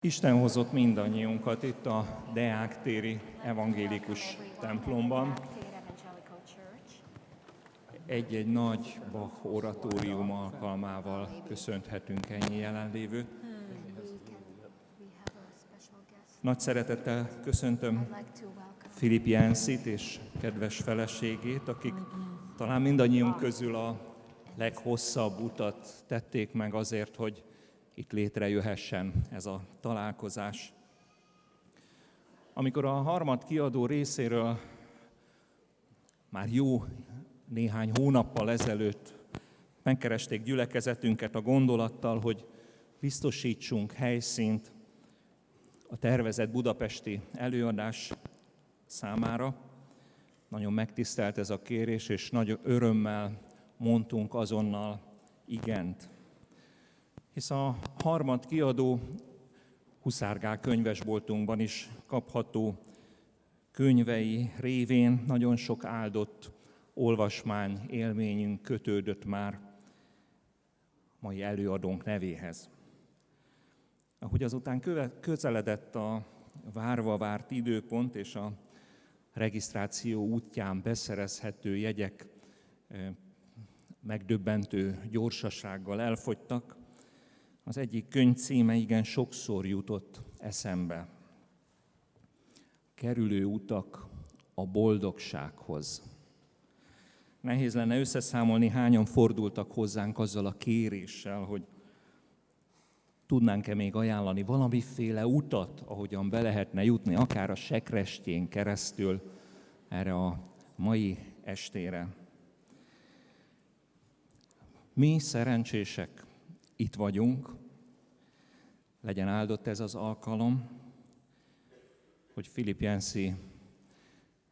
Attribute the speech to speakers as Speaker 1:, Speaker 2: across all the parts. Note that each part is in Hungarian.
Speaker 1: Isten hozott mindannyiunkat itt a Deák téri evangélikus templomban. Egy-egy nagy Bach oratórium alkalmával köszönhetünk ennyi jelenlévőt. Nagy szeretettel köszöntöm Filip Yanceyt és kedves feleségét, akik talán mindannyiunk közül a leghosszabb utat tették meg azért, hogy itt létrejöhessen ez a találkozás. Amikor a harmad kiadó részéről már jó néhány hónappal ezelőtt megkeresték gyülekezetünket a gondolattal, hogy biztosítsunk helyszínt a tervezett budapesti előadás számára, nagyon megtisztelt ez a kérés, és nagy örömmel mondtunk azonnal igent. Hisz a harmad kiadó Huszárgál könyvesboltunkban is kapható könyvei révén nagyon sok áldott olvasmány élményünk kötődött már mai előadónk nevéhez. Ahogy azután közeledett a várva várt időpont és a regisztráció útján beszerezhető jegyek megdöbbentő gyorsasággal elfogytak, az egyik könyv címe igen sokszor jutott eszembe. Kerülő utak a boldogsághoz. Nehéz lenne összeszámolni, hányan fordultak hozzánk azzal a kéréssel, hogy tudnánk-e még ajánlani valamiféle utat, ahogyan be lehetne jutni, akár a Sekrestjén keresztül erre a mai estére. Mi szerencsések itt vagyunk, legyen áldott ez az alkalom, hogy Filip Yancey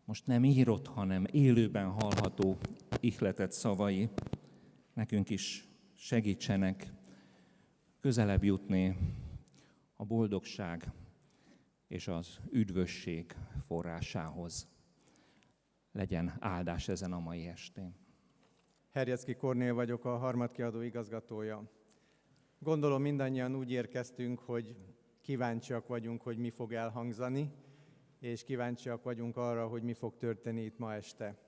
Speaker 1: most nem írott, hanem élőben hallható ihletett szavai nekünk is segítsenek közelebb jutni a boldogság és az üdvösség forrásához. Legyen áldás ezen a mai estén.
Speaker 2: Herjeszki Kornél vagyok, a harmadkiadó igazgatója. Gondolom mindannyian úgy érkeztünk, hogy kíváncsiak vagyunk, hogy mi fog elhangzani, és kíváncsiak vagyunk arra, hogy mi fog történni itt ma este.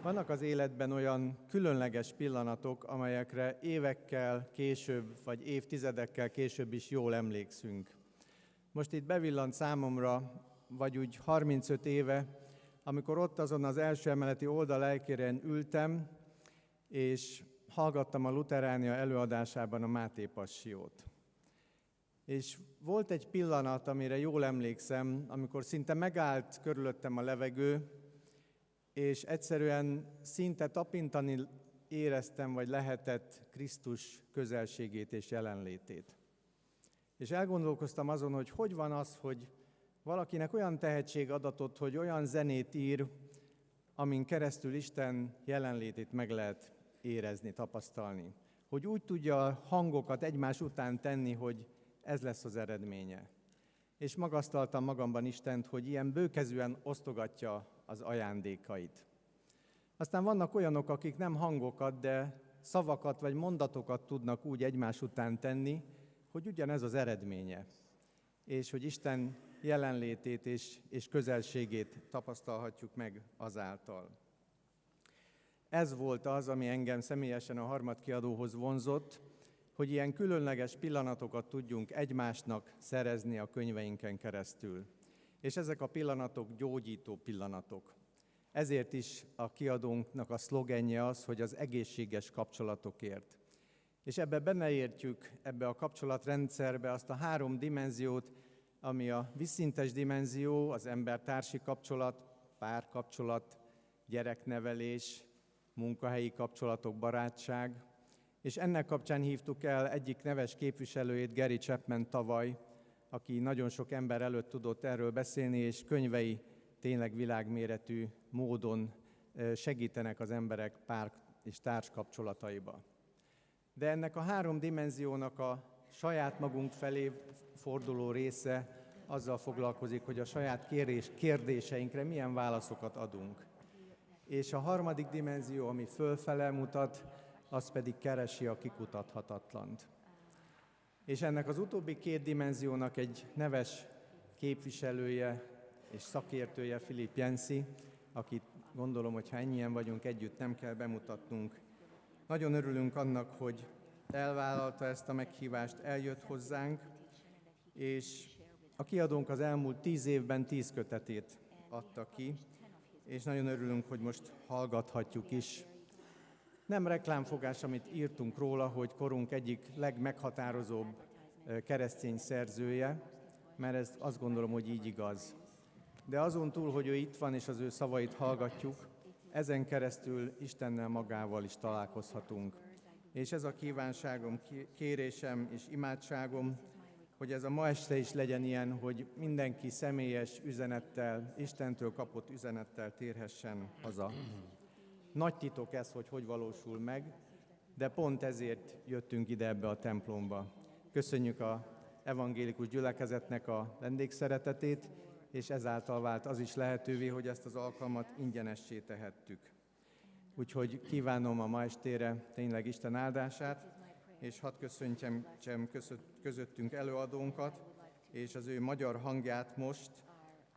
Speaker 2: Vannak az életben olyan különleges pillanatok, amelyekre évekkel később, vagy évtizedekkel később is jól emlékszünk. Most itt bevillant számomra, vagy úgy 35 éve, amikor ott azon az első emeleti oldal elkérén ültem, és hallgattam a Luteránia előadásában a Máté Passiót. És volt egy pillanat, amire jól emlékszem, amikor szinte megállt körülöttem a levegő, és egyszerűen szinte tapintani éreztem, vagy lehetett Krisztus közelségét és jelenlétét. És elgondolkoztam azon, hogy van az, hogy valakinek olyan tehetség adatot, hogy olyan zenét ír, amin keresztül Isten jelenlétét meg lehet érezni, tapasztalni. Hogy úgy tudja a hangokat egymás után tenni, hogy ez lesz az eredménye. És magasztaltam magamban Istent, hogy ilyen bőkezűen osztogatja az ajándékait. Aztán vannak olyanok, akik nem hangokat, de szavakat vagy mondatokat tudnak úgy egymás után tenni, hogy ugyanez az eredménye. És hogy Isten jelenlétét és közelségét tapasztalhatjuk meg azáltal. Ez volt az, ami engem személyesen a harmadkiadóhoz vonzott, hogy ilyen különleges pillanatokat tudjunk egymásnak szerezni a könyveinken keresztül. És ezek a pillanatok gyógyító pillanatok. Ezért is a kiadónknak a szlogenje az, hogy az egészséges kapcsolatokért. És ebbe beleértjük, ebbe a kapcsolatrendszerbe azt a 3 dimenziót, ami a vízszintes dimenzió, az ember-társi kapcsolat, párkapcsolat, gyereknevelés, munkahelyi kapcsolatok, barátság, és ennek kapcsán hívtuk el egyik neves képviselőjét, Gary Chapman tavaly, aki nagyon sok ember előtt tudott erről beszélni, és könyvei tényleg világméretű módon segítenek az emberek pár és társ kapcsolataiba. De ennek a 3 dimenziónak a saját magunk felé forduló része azzal foglalkozik, hogy a saját kérdéseinkre milyen válaszokat adunk. És a 3. dimenzió, ami fölfele mutat, az pedig keresi a kikutathatatlant. És ennek az utóbbi két dimenziónak egy neves képviselője és szakértője Philip Yancey, akit gondolom, hogy ha ennyien vagyunk együtt, nem kell bemutatnunk. Nagyon örülünk annak, hogy elvállalta ezt a meghívást, eljött hozzánk, és a kiadónk az elmúlt 10 évben 10 kötetét adta ki, és nagyon örülünk, hogy most hallgathatjuk is. Nem reklámfogás, amit írtunk róla, hogy korunk egyik legmeghatározóbb keresztény szerzője, mert ez azt gondolom, hogy így igaz. De azon túl, hogy ő itt van, és az ő szavait hallgatjuk, ezen keresztül Istennel magával is találkozhatunk. És ez a kívánságom, kérésem és imádságom, hogy ez a ma este is legyen ilyen, hogy mindenki személyes üzenettel, Istentől kapott üzenettel térhessen haza. Nagy titok ez, hogy valósul meg, de pont ezért jöttünk ide ebbe a templomba. Köszönjük az evangélikus gyülekezetnek a vendégszeretetét, és ezáltal vált az is lehetővé, hogy ezt az alkalmat ingyenessé tehettük. Úgyhogy kívánom a ma estére tényleg Isten áldását, és hadd köszöntsem közöttünk előadónkat, és az ő magyar hangját most,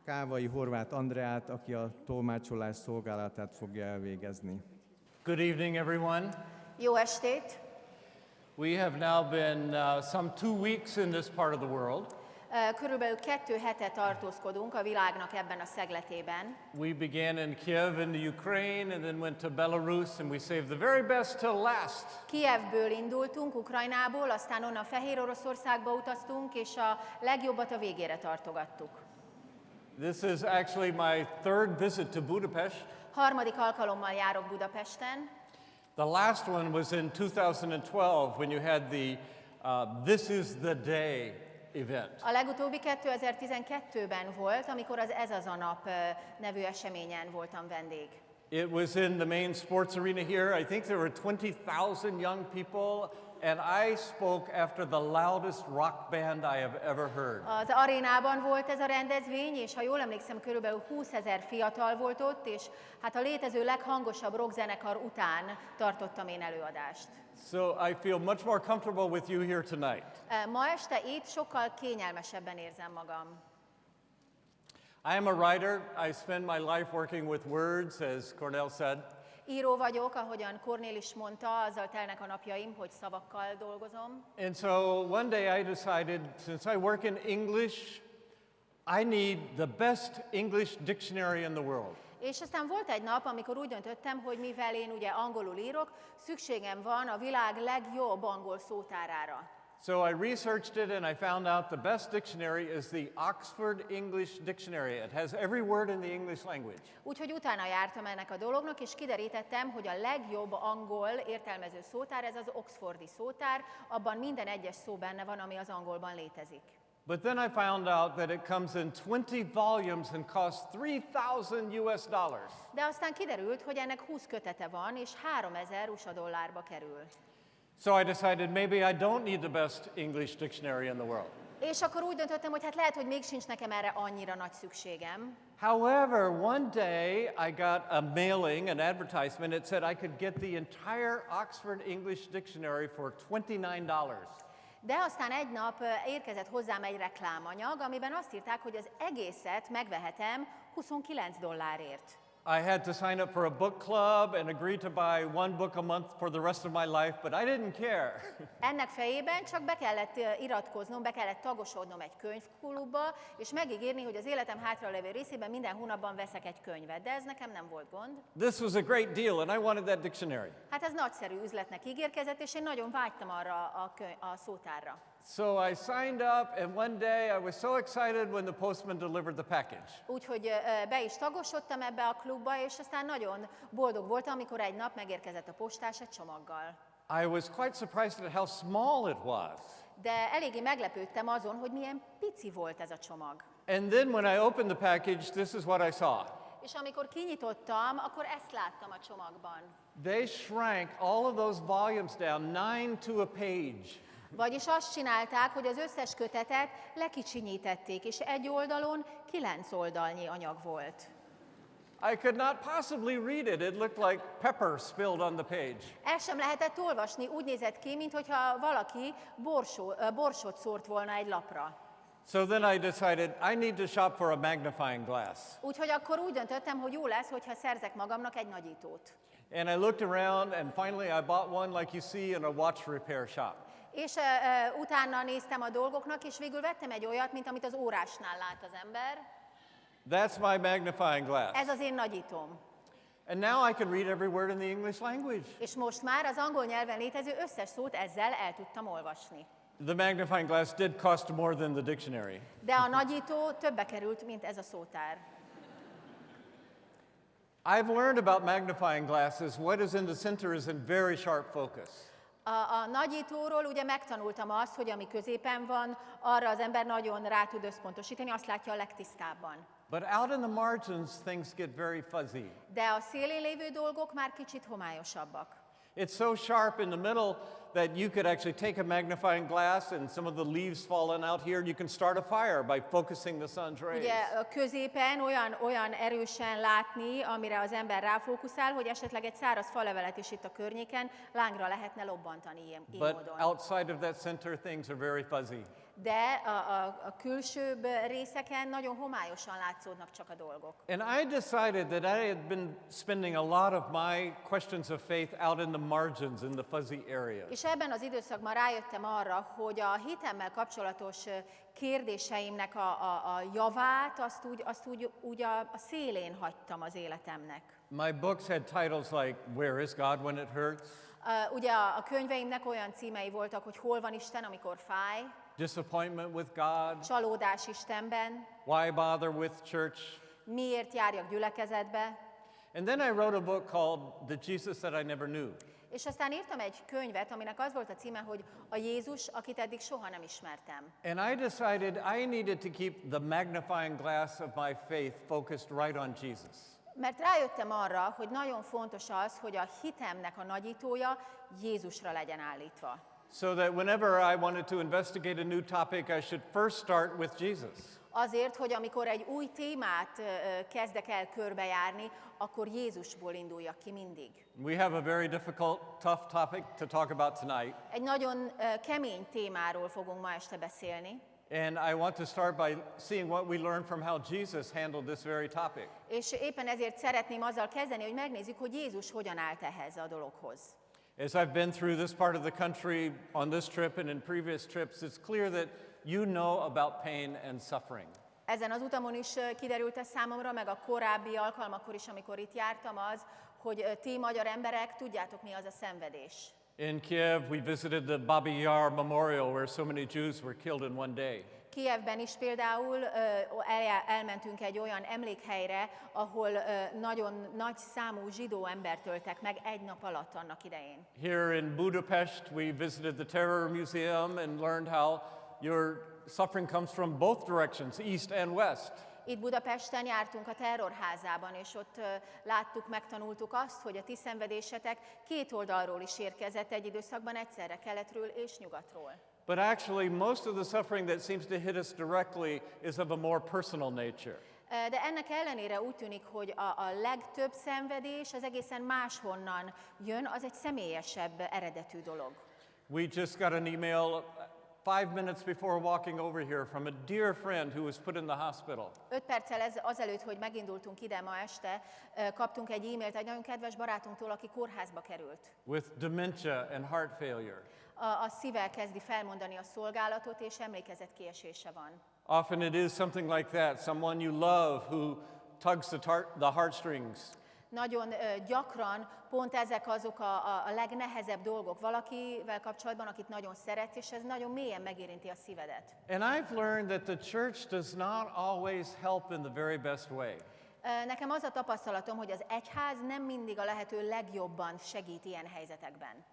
Speaker 2: Kávai Horváth Andreát, aki a tolmácsolás szolgálatát fogja elvégezni.
Speaker 3: Good evening, everyone.
Speaker 4: Jó estét!
Speaker 3: We have now been some 2 weeks in this part of the world.
Speaker 4: Körülbelül 2 hete tartózkodunk a világnak ebben a szegletében.
Speaker 3: We began in Kiev in the Ukraine and then went to Belarus and we saved the very best till last.
Speaker 4: Kijevből indultunk, Ukrajnából, aztán onnan Fehér Oroszországba utaztunk, és a legjobbat a végére tartogattuk.
Speaker 3: This is actually my 3rd visit to Budapest.
Speaker 4: Harmadik alkalommal járok Budapesten.
Speaker 3: The last one was in 2012 when you had the This is the Day event.
Speaker 4: A legutóbbi 2012-ben volt, amikor az Ez az a nap nevű eseményen voltam vendég.
Speaker 3: It was in the main sports arena here. I think there were 20,000 young people, and I spoke after the loudest rock band I have ever heard.
Speaker 4: Az arénában volt ez a rendezvény, és ha jól emlékszem, körülbelül 20 000 fiatal volt ott, és hát a létező leghangosabb rockzenekar után tartottam én előadást.
Speaker 3: So I feel much more comfortable with you here tonight.
Speaker 4: Ma este itt sokkal kényelmesebben érzem magam.
Speaker 3: I am a writer. I spend my life working with words, as Cornell said.
Speaker 4: Író vagyok, ahogyan Cornél is mondta, azzal telnek a napjaim, hogy szavakkal dolgozom.
Speaker 3: And so one day I decided, since I work in English, I need the best English dictionary in the world.
Speaker 4: És aztán volt egy nap, amikor úgy döntöttem, hogy mivel én ugye angolul írok, szükségem van a világ legjobb angol szótárára.
Speaker 3: So I researched it and I found out the best dictionary is the Oxford English Dictionary. It has every word in the English language.
Speaker 4: Úgyhogy utána jártam ennek a dolognak, és kiderítettem, hogy a legjobb angol értelmező szótár, ez az oxfordi szótár, abban minden egyes szó benne van, ami az angolban létezik.
Speaker 3: But then I found out that it comes in 20 volumes and costs $3,000 US.
Speaker 4: De aztán kiderült, hogy ennek 20 kötete van, és 3000 USA dollárba kerül.
Speaker 3: So I decided maybe I don't need the best English dictionary in the world.
Speaker 4: És akkor úgy döntöttem, hogy hát lehet, hogy még sincs nekem erre annyira nagy szükségem.
Speaker 3: However, one day I got a mailing, an advertisement. It said I could get the entire Oxford English Dictionary for $29.
Speaker 4: De aztán egy nap érkezett hozzám egy reklámanyag, amiben azt írták, hogy az egészet megvehetem 29 dollárért.
Speaker 3: I had to sign up for a book club and agree to buy 1 book a month for the rest of my life, but I didn't care.
Speaker 4: Ennek fejében csak be kellett iratkoznom, be kellett tagosodnom egy könyvklubba, és megígérni, hogy az életem hátralévő részében minden hónapban veszek egy könyvet, de ez nekem nem volt gond.
Speaker 3: This was a great deal and I wanted that dictionary.
Speaker 4: Hát ez nagyszerű üzletnek ígérkezett, és én nagyon vágytam arra a szótárra.
Speaker 3: So I signed up and one day I was so excited when the postman delivered the package.
Speaker 4: Úgyhogy be is tagosodtam ebbe a klubba, és aztán nagyon boldog voltam, amikor egy nap megérkezett a postás egy csomaggal.
Speaker 3: I was quite surprised at how small it was.
Speaker 4: De eléggé meglepődtem azon, hogy milyen pici volt ez a csomag.
Speaker 3: And then when I opened the package, this is what I saw.
Speaker 4: És amikor kinyitottam, akkor ezt láttam a csomagban.
Speaker 3: They shrank all of those volumes down 9 to a page.
Speaker 4: Vagyis azt csinálták, hogy az összes kötetet lekicsinyítették, és egy oldalon 9 oldalnyi anyag volt.
Speaker 3: I could not possibly read it. It looked like pepper spilled on the page.
Speaker 4: El sem lehetett olvasni, úgy nézett ki, mintha valaki borsot szórt volna egy lapra.
Speaker 3: So then I decided I need to shop for a magnifying glass.
Speaker 4: Úgyhogy akkor úgy döntöttem, hogy jó lesz, hogyha szerzek magamnak egy nagyítót.
Speaker 3: And I looked around and finally I bought one like you see in a watch repair shop.
Speaker 4: És utána néztem a dolgoknak, és végül vettem egy olyat, mint amit az órásnál lát az ember.
Speaker 3: That's my magnifying glass.
Speaker 4: Ez az én nagyítóm.
Speaker 3: And now I can read every word in the English language.
Speaker 4: És most már az angol nyelven létező összes szót ezzel el tudtam olvasni.
Speaker 3: The magnifying glass did cost more than the dictionary.
Speaker 4: De a nagyító többe került, mint ez a szótár.
Speaker 3: I've learned about magnifying glasses. What is in the center is in very sharp focus.
Speaker 4: A nagyítóról ugye megtanultam azt, hogy ami középen van, arra az ember nagyon rá tud összpontosítani, azt látja a legtisztábban.
Speaker 3: But out in the margins, things get very fuzzy.
Speaker 4: De a szélén lévő dolgok már kicsit homályosabbak.
Speaker 3: It's so sharp in the middle that you could actually take a magnifying glass and some of the leaves falling out here, and you can start a fire by focusing the sun's rays.
Speaker 4: Ugye a középen olyan erősen látni, amire az ember ráfókuszál, hogy esetleg egy száraz falevelet is itt a környéken lángra lehetne lobbantani ilyen
Speaker 3: But
Speaker 4: módon.
Speaker 3: outside of that center, things are very fuzzy.
Speaker 4: De a külsőbb részeken nagyon homályosan látszódnak csak a dolgok.
Speaker 3: And I decided that I had been spending a lot of my questions of faith out in the margins, in the fuzzy areas.
Speaker 4: És ebben az időszakban rájöttem arra, hogy a hitemmel kapcsolatos kérdéseimnek a javát, azt úgy a szélén hagytam az életemnek.
Speaker 3: My books had titles like Where is God When It Hurts?
Speaker 4: Ugye a könyveimnek olyan címei voltak, hogy hol van Isten, amikor fáj,
Speaker 3: Disappointment with God?
Speaker 4: csalódás Istenben,
Speaker 3: Why bother with church?
Speaker 4: miért járjak gyülekezetbe,
Speaker 3: And then I wrote a book called The Jesus That I Never Knew.
Speaker 4: és aztán írtam egy könyvet, aminek az volt a címe, hogy a Jézus, akit eddig soha nem ismertem.
Speaker 3: And I decided I needed to keep the magnifying glass of my faith focused right on Jesus.
Speaker 4: Mert rájöttem arra, hogy nagyon fontos az, hogy a hitemnek a nagyítója Jézusra legyen állítva.
Speaker 3: So that whenever I wanted to investigate a new topic, I should first start with Jesus.
Speaker 4: Azért, hogy amikor egy új témát kezdek el körbejárni, akkor Jézusból induljak ki mindig.
Speaker 3: We have a very difficult, tough topic to talk about tonight.
Speaker 4: Egy nagyon kemény témáról fogunk ma este beszélni.
Speaker 3: And I want to start by seeing what we learned from how Jesus handled this very topic.
Speaker 4: És éppen ezért szeretném azzal kezdeni, hogy megnézzük, hogy Jézus hogyan állt ehhez a dologhoz.
Speaker 3: As I've been through this part of the country on this trip and in previous trips, it's clear that you know about pain and suffering.
Speaker 4: Ezen az utamon is kiderült ez számomra, meg a korábbi alkalmakkor is, amikor itt jártam az, hogy ti magyar emberek, tudjátok mi az a szenvedés.
Speaker 3: In Kiev, we visited the Babi Yar Memorial where so many Jews were killed in one day.
Speaker 4: Kijevben is például elmentünk egy olyan emlékhelyre, ahol nagyon nagy számú zsidó embert öltek meg egy nap alatt annak idején.
Speaker 3: Here in Budapest, we visited the Terror Museum and learned how your suffering comes from both directions, east and west.
Speaker 4: Itt Budapesten jártunk a terrorházában, és ott láttuk, megtanultuk azt, hogy a ti szenvedésetek két oldalról is érkezett egy időszakban, egyszerre keletről és nyugatról.
Speaker 3: But actually, most of the suffering that seems to hit us directly is of a more personal nature.
Speaker 4: De ennek ellenére úgy tűnik, hogy a legtöbb szenvedés az egészen máshonnan jön, az egy személyesebb eredetű dolog.
Speaker 3: We just got an email 5 minutes before walking over here from a dear friend who was put in the hospital.
Speaker 4: 5 perccel azelőtt, hogy megindultunk ide ma este, kaptunk egy e-mailt egy nagyon kedves barátunktól, aki kórházba került.
Speaker 3: With dementia and heart failure.
Speaker 4: A szívvel kezdi felmondani a szolgálatot, és emlékezetkiesése van.
Speaker 3: Often it is something like that, someone you love who tugs the heartstrings.
Speaker 4: Nagyon gyakran pont ezek azok a legnehezebb dolgok valakivel kapcsolatban, akit nagyon szeretsz, és ez nagyon mélyen megérinti a szívedet.
Speaker 3: And I've learned that the church does not always help in the very best way.
Speaker 4: Nekem az a tapasztalatom, hogy az egyház nem mindig a lehető legjobban segít ilyen helyzetekben.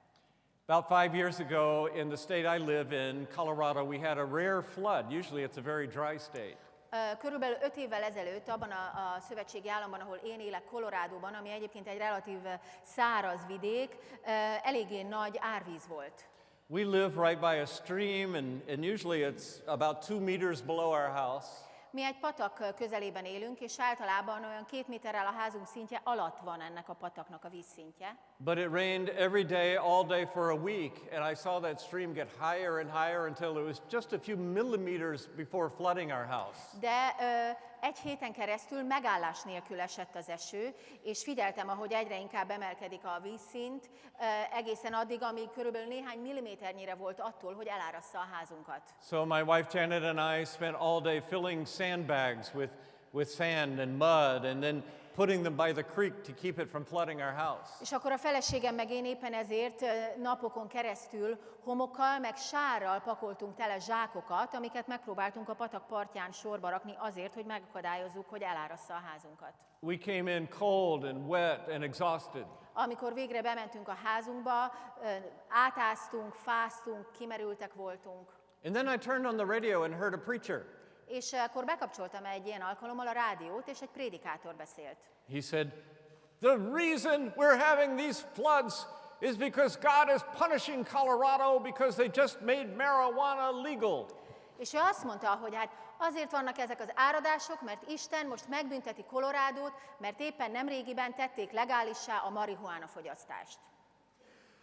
Speaker 3: About 5 years ago, in the state I live in, Colorado, we had a rare flood. Usually it's a very dry state.
Speaker 4: Körülbelül 5 évvel ezelőtt abban a szövetségi államban, ahol én élek, Colorádóban, ami egyébként egy relatív száraz vidék, eléggé nagy árvíz volt.
Speaker 3: We live right by a stream, and usually it's about 2 meters below our house.
Speaker 4: Mi egy patak közelében élünk, és általában olyan 2 méterrel a házunk szintje alatt van ennek a pataknak a vízszintje.
Speaker 3: But it rained every day, all day for a week, and I saw that stream get higher and higher until it was just a few millimeters before flooding our house.
Speaker 4: De egy héten keresztül megállás nélkül esett az eső, és figyeltem, ahogy egyre inkább emelkedik a vízszint, egészen addig, amíg körülbelül néhány milliméternyire volt attól, hogy elárassza a házunkat.
Speaker 3: So my wife Janet and I spent all day filling sandbags with sand and mud, and then putting them by the creek to keep it from flooding our house.
Speaker 4: És akkor a feleségem meg én éppen ezért napokon keresztül homokkal, meg sárral pakoltunk tele zsákokat, amiket megpróbáltunk a patak partján sorba rakni azért, hogy megakadályozzuk, hogy elárassza a házunkat.
Speaker 3: We came in cold and wet and exhausted.
Speaker 4: Amikor végre bementünk a házunkba, átáztunk, fáztunk, kimerültek voltunk.
Speaker 3: And then I turned on the radio and heard a preacher.
Speaker 4: És akkor bekapcsoltam egy ilyen alkalommal a rádiót, és egy prédikátor beszélt.
Speaker 3: He said, "The reason we're having these floods is because God is punishing Colorado because they just made marijuana legal."
Speaker 4: És ő azt mondta, hogy hát azért vannak ezek az áradások, mert Isten most megbünteti Colorádót, mert éppen nemrégiben tették legálissá a marihuána fogyasztást.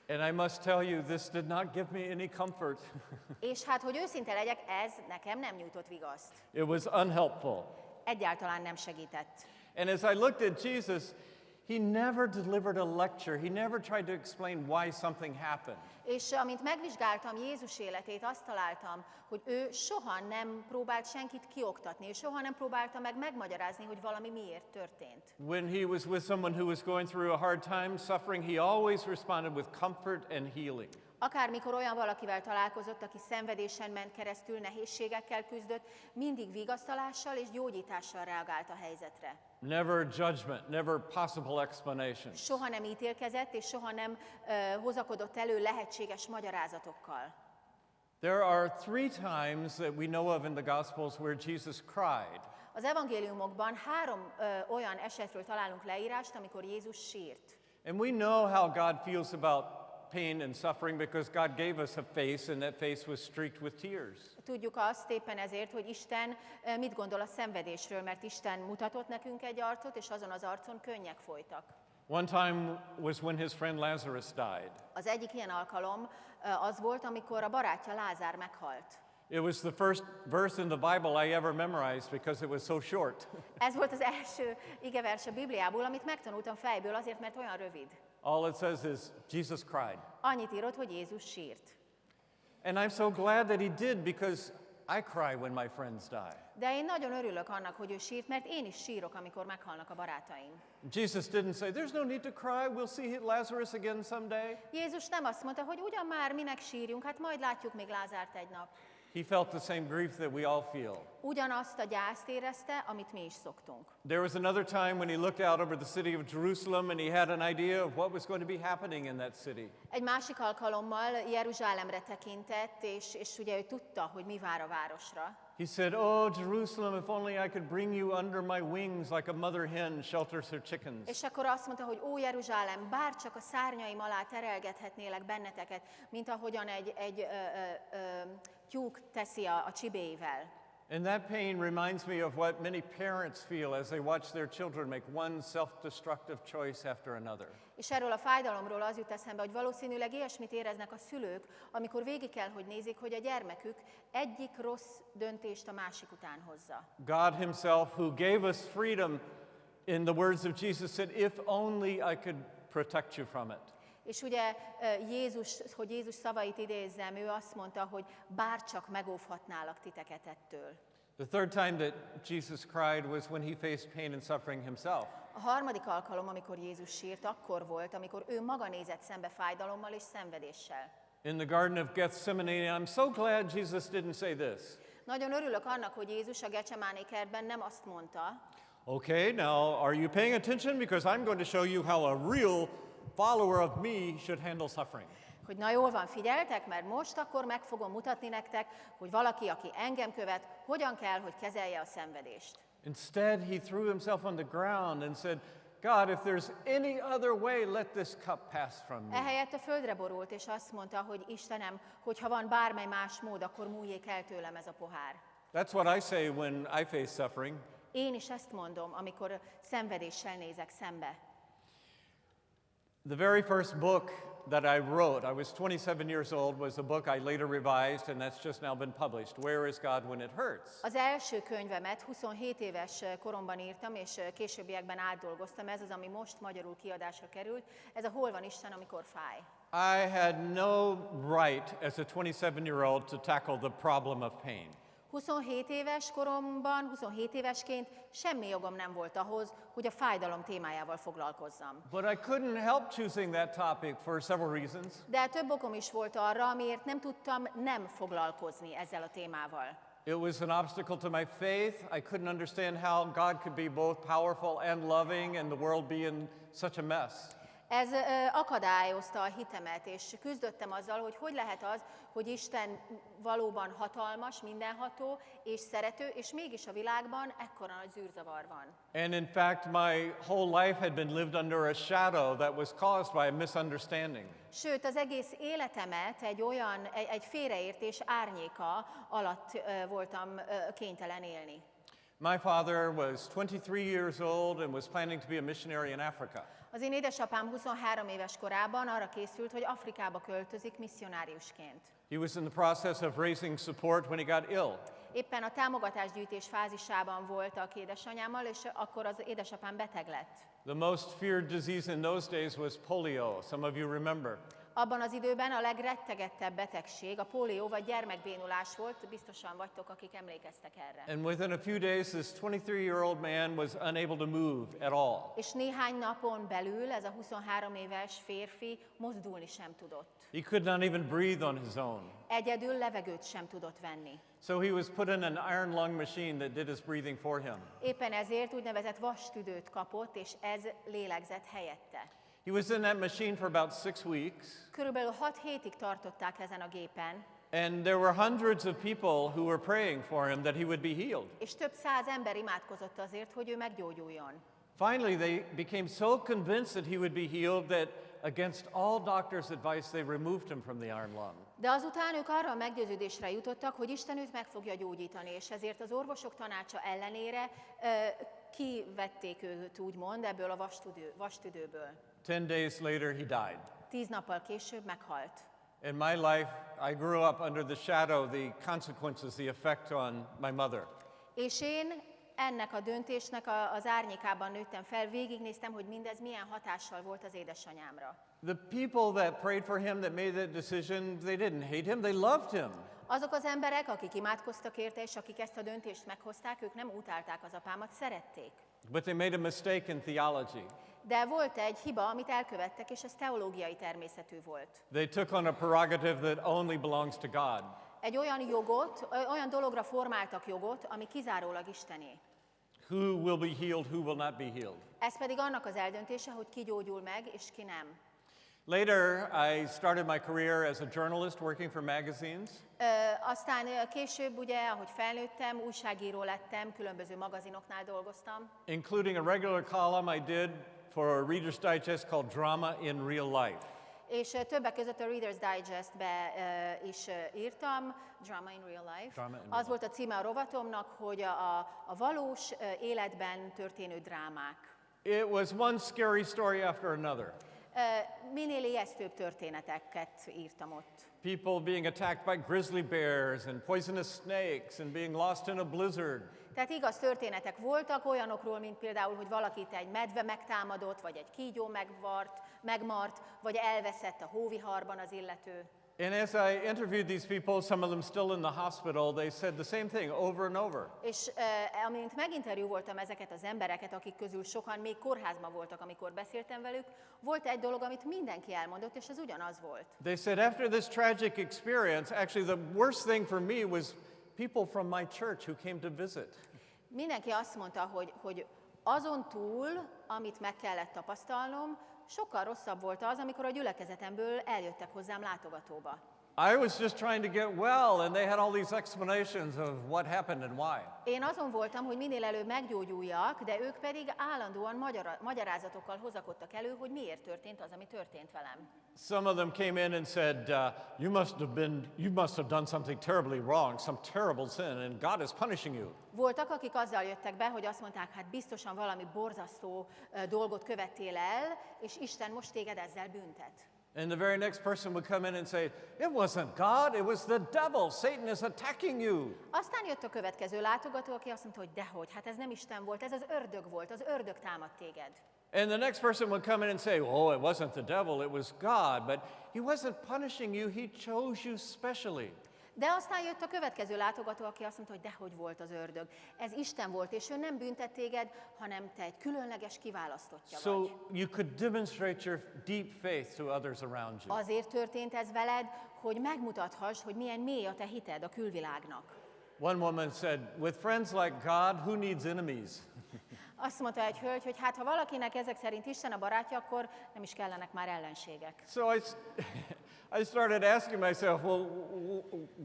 Speaker 3: And I must tell you, this did not give me any comfort.
Speaker 4: És hát, hogy őszinte legyek, ez nekem nem nyújtott vigaszt.
Speaker 3: It was unhelpful.
Speaker 4: Egyáltalán nem segített.
Speaker 3: And as I looked at Jesus, he never delivered a lecture. He never tried to explain why something happened.
Speaker 4: És amint megvizsgáltam Jézus életét, azt találtam, hogy ő soha nem próbált senkit kioktatni, és soha nem próbálta meg megmagyarázni, hogy valami miért történt.
Speaker 3: When he was with someone who was going through a hard time, suffering, he always responded with comfort and healing.
Speaker 4: Akármikor olyan valakivel találkozott, aki szenvedésen ment keresztül, nehézségekkel küzdött, mindig vigasztalással és gyógyítással reagált a helyzetre.
Speaker 3: Never judgment, never possible explanation.
Speaker 4: Soha nem ítélkezett, és soha nem hozakodott elő lehetséges magyarázatokkal.
Speaker 3: There are 3 times that we know of in the Gospels where Jesus cried.
Speaker 4: Az evangéliumokban 3 olyan esetről találunk leírást, amikor Jézus sírt.
Speaker 3: And we know how God feels about pain and suffering because God gave us a face, and that face was streaked with tears.
Speaker 4: Tudjuk azt éppen ezért, hogy Isten mit gondol a szenvedésről, mert Isten mutatott nekünk egy arcot, és azon az arcon könnyek folytak.
Speaker 3: One time was when his friend Lazarus died.
Speaker 4: Az egyik ilyen alkalom az volt, amikor a barátja Lázár meghalt.
Speaker 3: It was the first verse in the Bible I ever memorized because it was so short.
Speaker 4: Ez volt az első igevers a Bibliából, amit megtanultam fejből azért, mert olyan rövid.
Speaker 3: All it says is Jesus cried.
Speaker 4: Annyit írott, hogy Jézus sírt.
Speaker 3: And I'm so glad that he did because I cry when my friends die.
Speaker 4: De én nagyon örülök annak, hogy ő sírt, mert én is sírok, amikor meghalnak a barátaim.
Speaker 3: Jesus didn't say, "There's no need to cry, we'll see Lazarus again someday."
Speaker 4: Jézus nem azt mondta, hogy ugyan már minek sírjunk, hát majd látjuk még Lázárt egy nap.
Speaker 3: He felt the same grief that we all feel.
Speaker 4: Ugyanazt a gyászt érezte, amit mi is szoktunk.
Speaker 3: There was another time when he looked out over the city of Jerusalem and he had an idea of what was going to be happening in that city.
Speaker 4: Egy másik alkalommal Jeruzsálemre tekintett, és ugye ő tudta, hogy mi vár a városra.
Speaker 3: He said, "Oh, Jerusalem, if only I could bring you under my wings like a mother hen shelters her chickens."
Speaker 4: És akkor azt mondta, hogy ó Jeruzsálem, bár csak a szárnyaim alá terelgethetnélek benneteket, mint ahogyan egy tyúk teszi a csibéivel.
Speaker 3: And that pain reminds me of what many parents feel as they watch their children make one self-destructive choice after another.
Speaker 4: És erről a fájdalomról az jut eszembe, hogy valószínűleg ilyesmit éreznek a szülők, amikor végig kell, hogy nézik, hogy a gyermekük egyik rossz döntést a másik után hozza.
Speaker 3: God himself, who gave us freedom, in the words of Jesus, said, "If only I could protect you from it."
Speaker 4: És ugye hogy Jézus szavait idézzem, ő azt mondta, hogy bárcsak megóvhatnálak titeket ettől.
Speaker 3: The third time that Jesus cried was when he faced pain and suffering himself.
Speaker 4: A harmadik alkalom, amikor Jézus sírt, akkor volt, amikor ő maga nézett szembe fájdalommal és szenvedéssel.
Speaker 3: In the Garden of Gethsemane, I'm so glad Jesus didn't say this.
Speaker 4: Nagyon örülök annak, hogy Jézus a Gecsemáné kertben nem azt mondta,
Speaker 3: Okay, now are you paying attention? Because I'm going to show you how a real follower of me should handle suffering.
Speaker 4: hogy na jól van, figyeltek, mert most akkor meg fogom mutatni nektek, hogy valaki, aki engem követ, hogyan kell, hogy kezelje a szenvedést.
Speaker 3: Instead, he threw himself on the ground and said, "God, if there's any other way, let this cup pass from me."
Speaker 4: Ehelyett a földre borult, és azt mondta, hogy Istenem, hogyha van bármely más mód, akkor múljék el tőlem ez a pohár.
Speaker 3: That's what I say when I face suffering.
Speaker 4: Én is ezt mondom, amikor szenvedéssel nézek szembe.
Speaker 3: The very first book that I wrote, I was 27 years old, was a book I later revised, and that's just now been published. Where is God when it hurts?
Speaker 4: Az első könyvemet 27 éves koromban írtam, és későbbiekben átdolgoztam. Ez az, ami most magyarul kiadásra került. Ez a Hol van Isten, amikor fáj.
Speaker 3: I had no right as a 27-year-old to tackle the problem of pain.
Speaker 4: 27 éves koromban, 27 évesként semmi jogom nem volt ahhoz, hogy a fájdalom témájával foglalkozzam.
Speaker 3: But I couldn't help choosing that topic for several reasons.
Speaker 4: De több okom is volt arra, amiért nem tudtam nem foglalkozni ezzel a témával.
Speaker 3: It was an obstacle to my faith. I couldn't understand how God could be both powerful and loving and the world be in such a mess.
Speaker 4: Ez akadályozta a hitemet, és küzdöttem azzal, hogy lehet az, hogy Isten valóban hatalmas, mindenható és szerető, és mégis a világban ekkora nagy zűrzavar van.
Speaker 3: And in fact, my whole life had been lived under a shadow that was caused by a misunderstanding.
Speaker 4: Sőt, az egész életemet egy félreértés árnyéka alatt voltam kénytelen élni.
Speaker 3: My father was 23 years old and was planning to be a missionary in Africa.
Speaker 4: Az én édesapám 23 éves korában arra készült, hogy Afrikába költözik misszionáriusként.
Speaker 3: He was in the process of raising support when he got ill.
Speaker 4: Éppen a támogatásgyűjtés fázisában voltak édesanyámmal, és akkor az édesapám beteg lett.
Speaker 3: The most feared disease in those days was polio. Some of you remember.
Speaker 4: Abban az időben a legrettegettebb betegség a pólió vagy gyermekbénulás volt, biztosan vagytok, akik emlékeztek erre.
Speaker 3: And within a few days, this 23-year-old man was unable to move at all.
Speaker 4: És néhány napon belül ez a 23 éves férfi mozdulni sem tudott.
Speaker 3: He could not even breathe on his own.
Speaker 4: Egyedül levegőt sem tudott venni.
Speaker 3: So he was put in an iron lung machine that did his breathing for him.
Speaker 4: Éppen ezért úgynevezett vastüdőt kapott, és ez lélegzett helyette.
Speaker 3: He was in that machine for about 6 weeks.
Speaker 4: Körülbelül 6 hétig tartották ezen a gépen.
Speaker 3: And there were hundreds of people who were praying for him that he would be healed.
Speaker 4: És több száz ember imádkozott azért, hogy ő meggyógyuljon.
Speaker 3: Finally, they became so convinced that he would be healed that against all doctors' advice, they removed him from the iron lung.
Speaker 4: De azután ők arra a meggyőződésre jutottak, hogy Isten őt meg fogja gyógyítani, és ezért az orvosok tanácsa ellenére kivették őt úgymond ebből a vastüdőből.
Speaker 3: 10 days later, he died.
Speaker 4: 10 nappal később meghalt.
Speaker 3: In my life, I grew up under the shadow, the consequences, the effect on my mother.
Speaker 4: És én ennek a döntésnek az árnyékában nőttem fel, végignéztem, hogy mindez milyen hatással volt az édesanyámra.
Speaker 3: The people that prayed for him, that made that decision, they didn't hate him, they loved him.
Speaker 4: Azok az emberek, akik imádkoztak érte, és akik ezt a döntést meghozták, ők nem utálták az apámat, szerették.
Speaker 3: But they made a mistake in theology.
Speaker 4: De volt egy hiba, amit elkövettek, és ez teológiai természetű volt.
Speaker 3: They took on a prerogative that only belongs to God.
Speaker 4: Egy olyan dologra formáltak jogot, ami kizárólag Istené.
Speaker 3: Who will be healed, who will not be healed.
Speaker 4: Ez pedig annak az eldöntése, hogy ki gyógyul meg, és ki nem.
Speaker 3: Later, I started my career as a journalist working for magazines.
Speaker 4: Aztán később, ugye, ahogy felnőttem, újságíró lettem, különböző magazinoknál dolgoztam.
Speaker 3: Including a regular column I did for a Reader's Digest called Drama in Real Life.
Speaker 4: És többek között a Reader's Digest-be is írtam, Drama in Real Life. Az volt a címe a rovatomnak, hogy a valós életben történő drámák.
Speaker 3: It was one scary story after another.
Speaker 4: Minél ijesztőbb történeteket írtam ott.
Speaker 3: People being attacked by grizzly bears and poisonous snakes and being lost in a blizzard.
Speaker 4: Tehát igaz történetek voltak olyanokról, mint például, hogy valakit egy medve megtámadott, vagy egy kígyó megmart, vagy elveszett a hóviharban az illető.
Speaker 3: And as I interviewed these people, some of them still in the hospital, they said the same thing over and over.
Speaker 4: És amint meginterjúvoltam ezeket az embereket, akik közül sokan még kórházban voltak, amikor beszéltem velük, volt egy dolog, amit mindenki elmondott, és ez ugyanaz volt.
Speaker 3: They said after this tragic experience, actually the worst thing for me was people from my church who came to visit.
Speaker 4: Mindenki azt mondta, hogy azon túl, amit meg kellett tapasztalnom, sokkal rosszabb volt az, amikor a gyülekezetemből eljöttek hozzám látogatóba.
Speaker 3: I was just trying to get well, and they had all these explanations of what happened and why.
Speaker 4: Én azon voltam, hogy minél előbb meggyógyuljak, de ők pedig állandóan magyarázatokkal hozakodtak elő, hogy miért történt az, ami történt velem.
Speaker 3: Some of them came in and said, you must have done something terribly wrong, some terrible sin, and God is punishing you.
Speaker 4: Voltak, akik azzal jöttek be, hogy azt mondták, hát biztosan valami borzasztó dolgot követtél el, és Isten most téged ezzel büntet.
Speaker 3: And the very next person would come in and say, it wasn't God, it was the devil. Satan is attacking you.
Speaker 4: Aztán jött a következő látogató, aki azt mondta, hogy dehogy, hát ez nem Isten volt, ez az ördög volt, az ördög támadt téged.
Speaker 3: And the next person would come in and say, oh, it wasn't the devil, it was God. But he wasn't punishing you, he chose you specially.
Speaker 4: De aztán jött a következő látogató, aki azt mondta, hogy dehogy volt az ördög. Ez Isten volt, és ő nem büntet téged, hanem te egy különleges kiválasztottja
Speaker 3: So
Speaker 4: vagy.
Speaker 3: you could demonstrate your deep faith to others around you.
Speaker 4: Azért történt ez veled, hogy megmutathass, hogy milyen mély a te hited a külvilágnak.
Speaker 3: One woman said, with friends like God, who needs enemies?
Speaker 4: Azt mondta egy hölgy, hogy hát ha valakinek ezek szerint Isten a barátja, akkor nem is kellenek már ellenségek.
Speaker 3: So I started asking myself, well,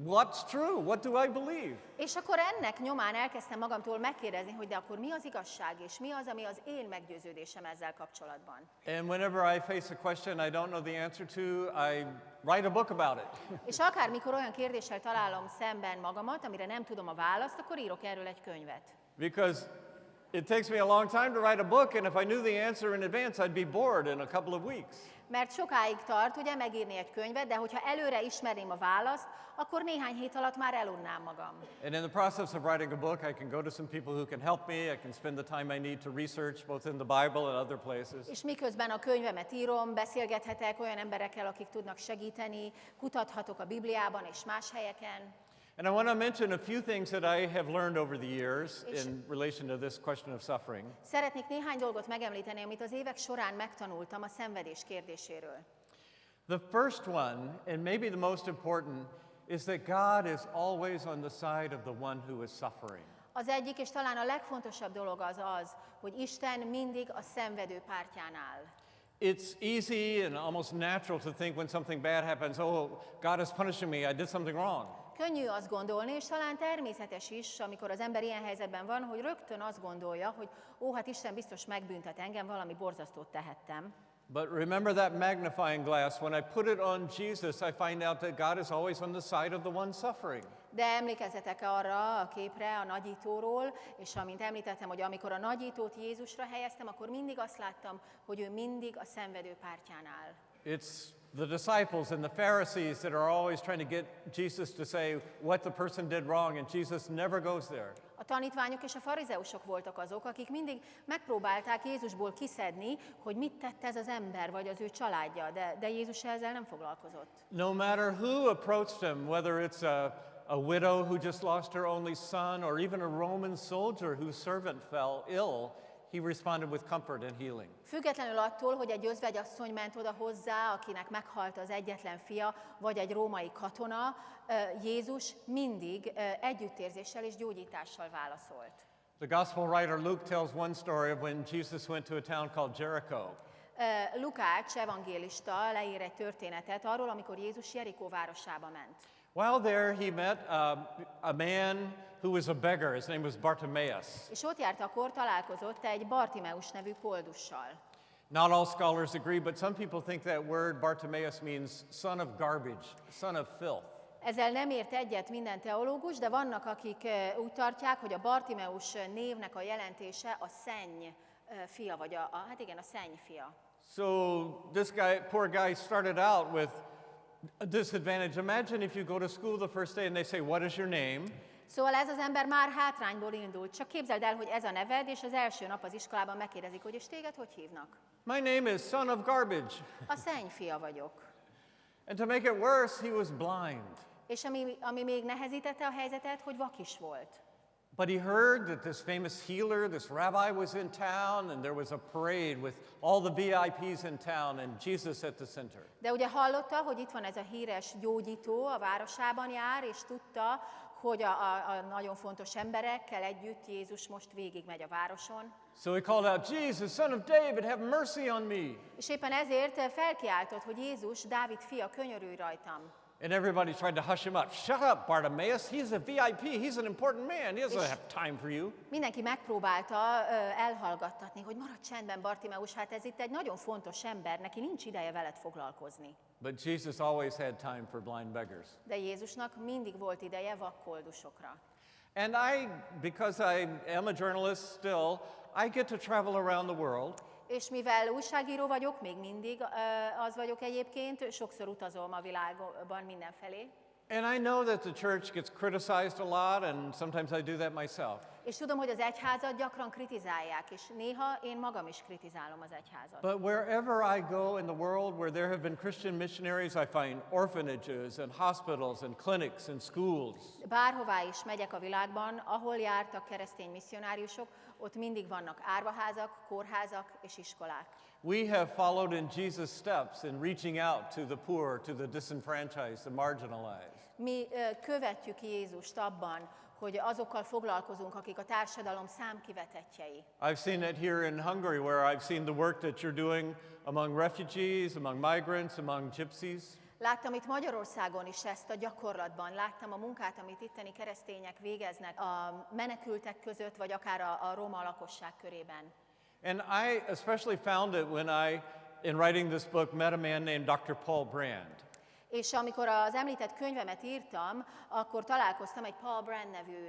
Speaker 3: what's true? What do I believe?
Speaker 4: És akkor ennek nyomán elkezdtem magamtól megkérdezni, hogy de akkor mi az igazság, és mi az, ami az én meggyőződésem ezzel kapcsolatban.
Speaker 3: And whenever I face a question I don't know the answer to, I write a book about it.
Speaker 4: És akármikor olyan kérdéssel találom szemben magamat, amire nem tudom a választ, akkor írok erről egy könyvet.
Speaker 3: Because it takes me a long time to write a book, and if I knew the answer in advance, I'd be bored in a couple of weeks.
Speaker 4: Mert sokáig tart, ugye, megírni egy könyvet, de hogyha előre ismerném a választ, akkor néhány hét alatt már elunnám magam.
Speaker 3: And in the process of writing a book, I can go to some people who can help me. I can spend the time I need to research both in the Bible and other places.
Speaker 4: És miközben a könyvemet írom, beszélgethetek olyan emberekkel, akik tudnak segíteni, kutathatok a Bibliában és más helyeken.
Speaker 3: And I want to mention a few things that I have learned over the years in relation to this question of suffering.
Speaker 4: Szeretnék néhány dolgot megemlíteni, amit az évek során megtanultam a szenvedés kérdéséről.
Speaker 3: The first one, and maybe the most important, is that God is always on the side of the one who is suffering.
Speaker 4: Az egyik és talán a legfontosabb dolog az, hogy Isten mindig a szenvedő pártján áll.
Speaker 3: It's easy and almost natural to think when something bad happens, oh, God is punishing me, I did something wrong.
Speaker 4: Könnyű azt gondolni, és talán természetes is, amikor az ember ilyen helyzetben van, hogy rögtön azt gondolja, hogy hát Isten biztos megbüntet engem, valami borzasztót tehettem.
Speaker 3: But remember that magnifying glass, when I put it on Jesus, I find out that God is always on the side of the one suffering.
Speaker 4: De emlékezzetek arra a képre, a nagyítóról, és amint említettem, hogy amikor a nagyítót Jézusra helyeztem, akkor mindig azt láttam, hogy ő mindig a szenvedő pártján áll.
Speaker 3: It's the disciples and the Pharisees that are always trying to get Jesus to say what the person did wrong, and Jesus never goes there.
Speaker 4: A tanítványok és a farizeusok voltak azok, akik mindig megpróbálták Jézusból kiszedni, hogy mit tett ez az ember, vagy az ő családja, de Jézus ezzel nem foglalkozott.
Speaker 3: No matter who approached him, whether it's a widow who just lost her only son, or even a Roman soldier whose servant fell ill, he responded with comfort and healing.
Speaker 4: Függetlenül attól, hogy egy özvegyasszony ment oda hozzá, akinek meghalt az egyetlen fia, vagy egy római katona, Jézus mindig együttérzéssel és gyógyítással válaszolt.
Speaker 3: The gospel writer Luke tells one story of when Jesus went to a town called Jericho.
Speaker 4: Lukács evangélista leír egy történetet arról, amikor Jézus Jerikó városába ment.
Speaker 3: While there, he met a man who was a beggar. His name was Bartimaeus.
Speaker 4: És ott járt akkor, találkozott egy Bartimeus nevű koldussal.
Speaker 3: Not all scholars agree, but some people think that word Bartimaeus means son of garbage, son of filth.
Speaker 4: Ezzel nem ért egyet minden teológus, de vannak, akik úgy tartják, hogy a Bartimeus névnek a jelentése a szenny fia, vagy a szenny fia.
Speaker 3: So this guy, poor guy, started out with a disadvantage. Imagine if you go to school the first day and they say, what is your name?
Speaker 4: Szóval ez az ember már hátrányból indult. Csak képzeld el, hogy ez a neved, és az első nap az iskolában megkérdezik, hogy és téged hogy hívnak?
Speaker 3: My name is son of garbage.
Speaker 4: A szenny fia vagyok.
Speaker 3: And to make it worse, he was blind.
Speaker 4: És ami még nehezítette a helyzetet, hogy vak is volt.
Speaker 3: But he heard that this famous healer, this rabbi was in town, and there was a parade with all the VIPs in town, and Jesus at the center.
Speaker 4: De ugye hallotta, hogy itt van ez a híres gyógyító, a városában jár, és tudta, hogy a nagyon fontos emberekkel együtt Jézus most végigmegy a városon.
Speaker 3: So he called out, Jesus, son of David, have mercy on me.
Speaker 4: És éppen ezért felkiáltott, hogy Jézus, Dávid fia, könyörülj rajtam.
Speaker 3: And everybody tried to hush him up. Shut up, Bartimaeus. He's a VIP. He's an important man. He doesn't have time for you.
Speaker 4: Mindenki megpróbálta elhallgattatni, hogy maradj csendben, Bartimeus, hát ez itt egy nagyon fontos ember, neki nincs ideje veled foglalkozni.
Speaker 3: But Jesus always had time for blind beggars.
Speaker 4: De Jézusnak mindig volt ideje vakkoldusokra.
Speaker 3: And because I am a journalist still, I get to travel around the world.
Speaker 4: És mivel újságíró vagyok, még mindig az vagyok egyébként, sokszor utazom a világban mindenfelé.
Speaker 3: And I know that the church gets criticized a lot, and sometimes I do that myself.
Speaker 4: És tudom, hogy az egyházat gyakran kritizálják, és néha én magam is kritizálom az egyházat.
Speaker 3: But wherever I go in the world where there have been Christian missionaries, I find orphanages and hospitals and clinics and schools.
Speaker 4: Bárhová is megyek a világban, ahol jártak keresztény misszionáriusok, ott mindig vannak árvaházak, kórházak és iskolák.
Speaker 3: We have followed in Jesus' steps in reaching out to the poor, to the disenfranchised, the marginalized.
Speaker 4: Mi követjük Jézust abban, hogy azokkal foglalkozunk, akik a társadalom számkivetettjei.
Speaker 3: I've seen it here in Hungary, where I've seen the work that you're doing among refugees, among migrants, among gypsies.
Speaker 4: Láttam itt Magyarországon is ezt a gyakorlatban, láttam a munkát, amit itteni keresztények végeznek a menekültek között, vagy akár a roma lakosság körében.
Speaker 3: And I especially found it when in writing this book, met a man named Dr. Paul Brand.
Speaker 4: És amikor az említett könyvemet írtam, akkor találkoztam egy Paul Brand nevű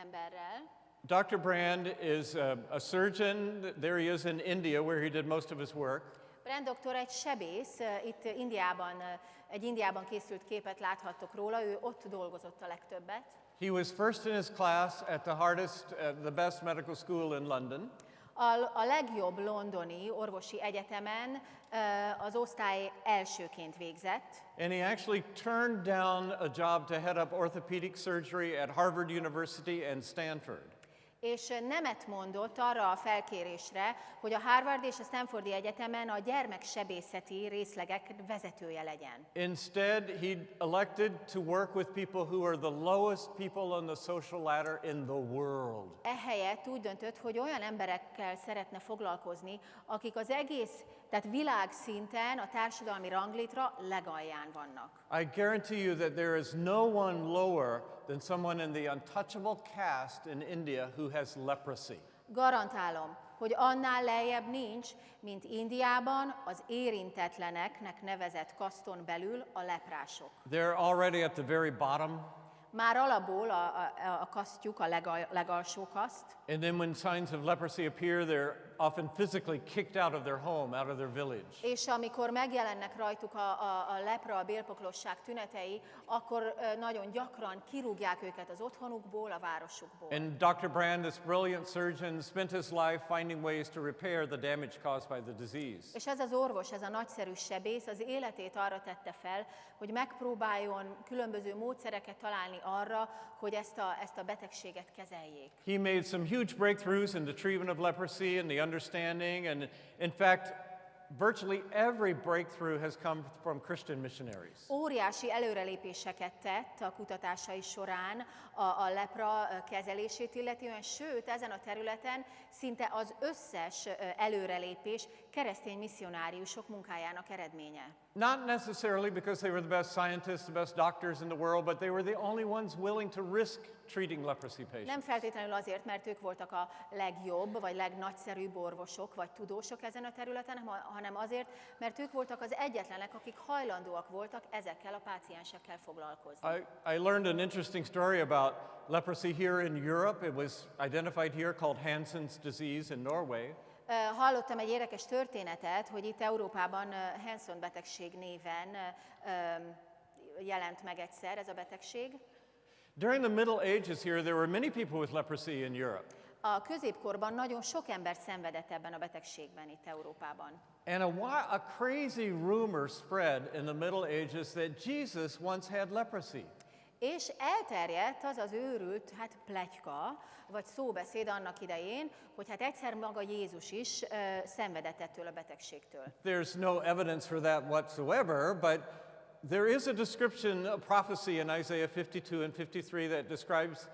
Speaker 4: emberrel.
Speaker 3: Dr. Brand is a surgeon. There he is in India, where he did most of his work.
Speaker 4: Brand doktor egy sebész, itt Indiában, egy Indiában készült képet láthattok róla, ő ott dolgozott a legtöbbet.
Speaker 3: He was first in his class at the best medical school in London.
Speaker 4: A legjobb londoni orvosi egyetemen az osztály elsőként végzett.
Speaker 3: And he actually turned down a job to head up orthopedic surgery at Harvard University and Stanford.
Speaker 4: És nemet mondott arra a felkérésre, hogy a Harvard és a Stanfordi Egyetemen a gyermeksebészeti részlegek vezetője legyen.
Speaker 3: Instead, he elected to work with people who are the lowest people on the social ladder in the world.
Speaker 4: Ehelyett úgy döntött, hogy olyan emberekkel szeretne foglalkozni, akik az egész, tehát világszinten a társadalmi ranglétra legalján vannak.
Speaker 3: I guarantee you that there is no one lower than someone in the untouchable caste in India who has leprosy.
Speaker 4: Garantálom, hogy annál lejjebb nincs, mint Indiában az érintetleneknek nevezett kaszton belül a leprások.
Speaker 3: They're already at the very bottom.
Speaker 4: Már alapból a kasztjuk, a legalsó kaszt.
Speaker 3: And then when signs of leprosy appear, they're often physically kicked out of their home, out of their village.
Speaker 4: És amikor megjelennek rajtuk a lepra, a bélpoklosság tünetei, akkor nagyon gyakran kirúgják őket az otthonukból, a városukból.
Speaker 3: And Dr. Brand, this brilliant surgeon, spent his life finding ways to repair the damage caused by the disease.
Speaker 4: És ez az orvos, ez a nagyszerű sebész az életét arra tette fel, hogy megpróbáljon különböző módszereket találni arra, hogy ezt a betegséget kezeljék.
Speaker 3: He made some huge breakthroughs in the treatment of leprosy and the understanding, and in fact, virtually every breakthrough has come from Christian missionaries.
Speaker 4: Óriási előrelépéseket tett a kutatásai során a lepra kezelését illetően, sőt, ezen a területen szinte az összes előrelépés keresztény misszionáriusok munkájának eredménye.
Speaker 3: Not necessarily because they were the best scientists, the best doctors in the world, but they were the only ones willing to risk treating leprosy patients.
Speaker 4: Nem feltétlenül azért, mert ők voltak a legjobb, vagy legnagyszerűbb orvosok, vagy tudósok ezen a területen, hanem azért, mert ők voltak az egyetlenek, akik hajlandóak voltak ezekkel a páciensekkel foglalkozni.
Speaker 3: I learned an interesting story about leprosy here in Europe. It was identified here called Hansen's disease in Norway.
Speaker 4: Hallottam egy érdekes történetet, hogy itt Európában Hansen betegség néven jelent meg egyszer ez a betegség.
Speaker 3: During the Middle Ages here, there were many people with leprosy in Europe.
Speaker 4: A középkorban nagyon sok ember szenvedett ebben a betegségben itt Európában.
Speaker 3: And a crazy rumor spread in the Middle Ages that Jesus once had leprosy.
Speaker 4: És elterjedt az az őrült, pletyka, vagy szóbeszéd annak idején, hogy egyszer maga Jézus is szenvedett ettől a betegségtől.
Speaker 3: There's no evidence for that whatsoever, but there is a description, a prophecy in Isaiah 52 and 53 that describes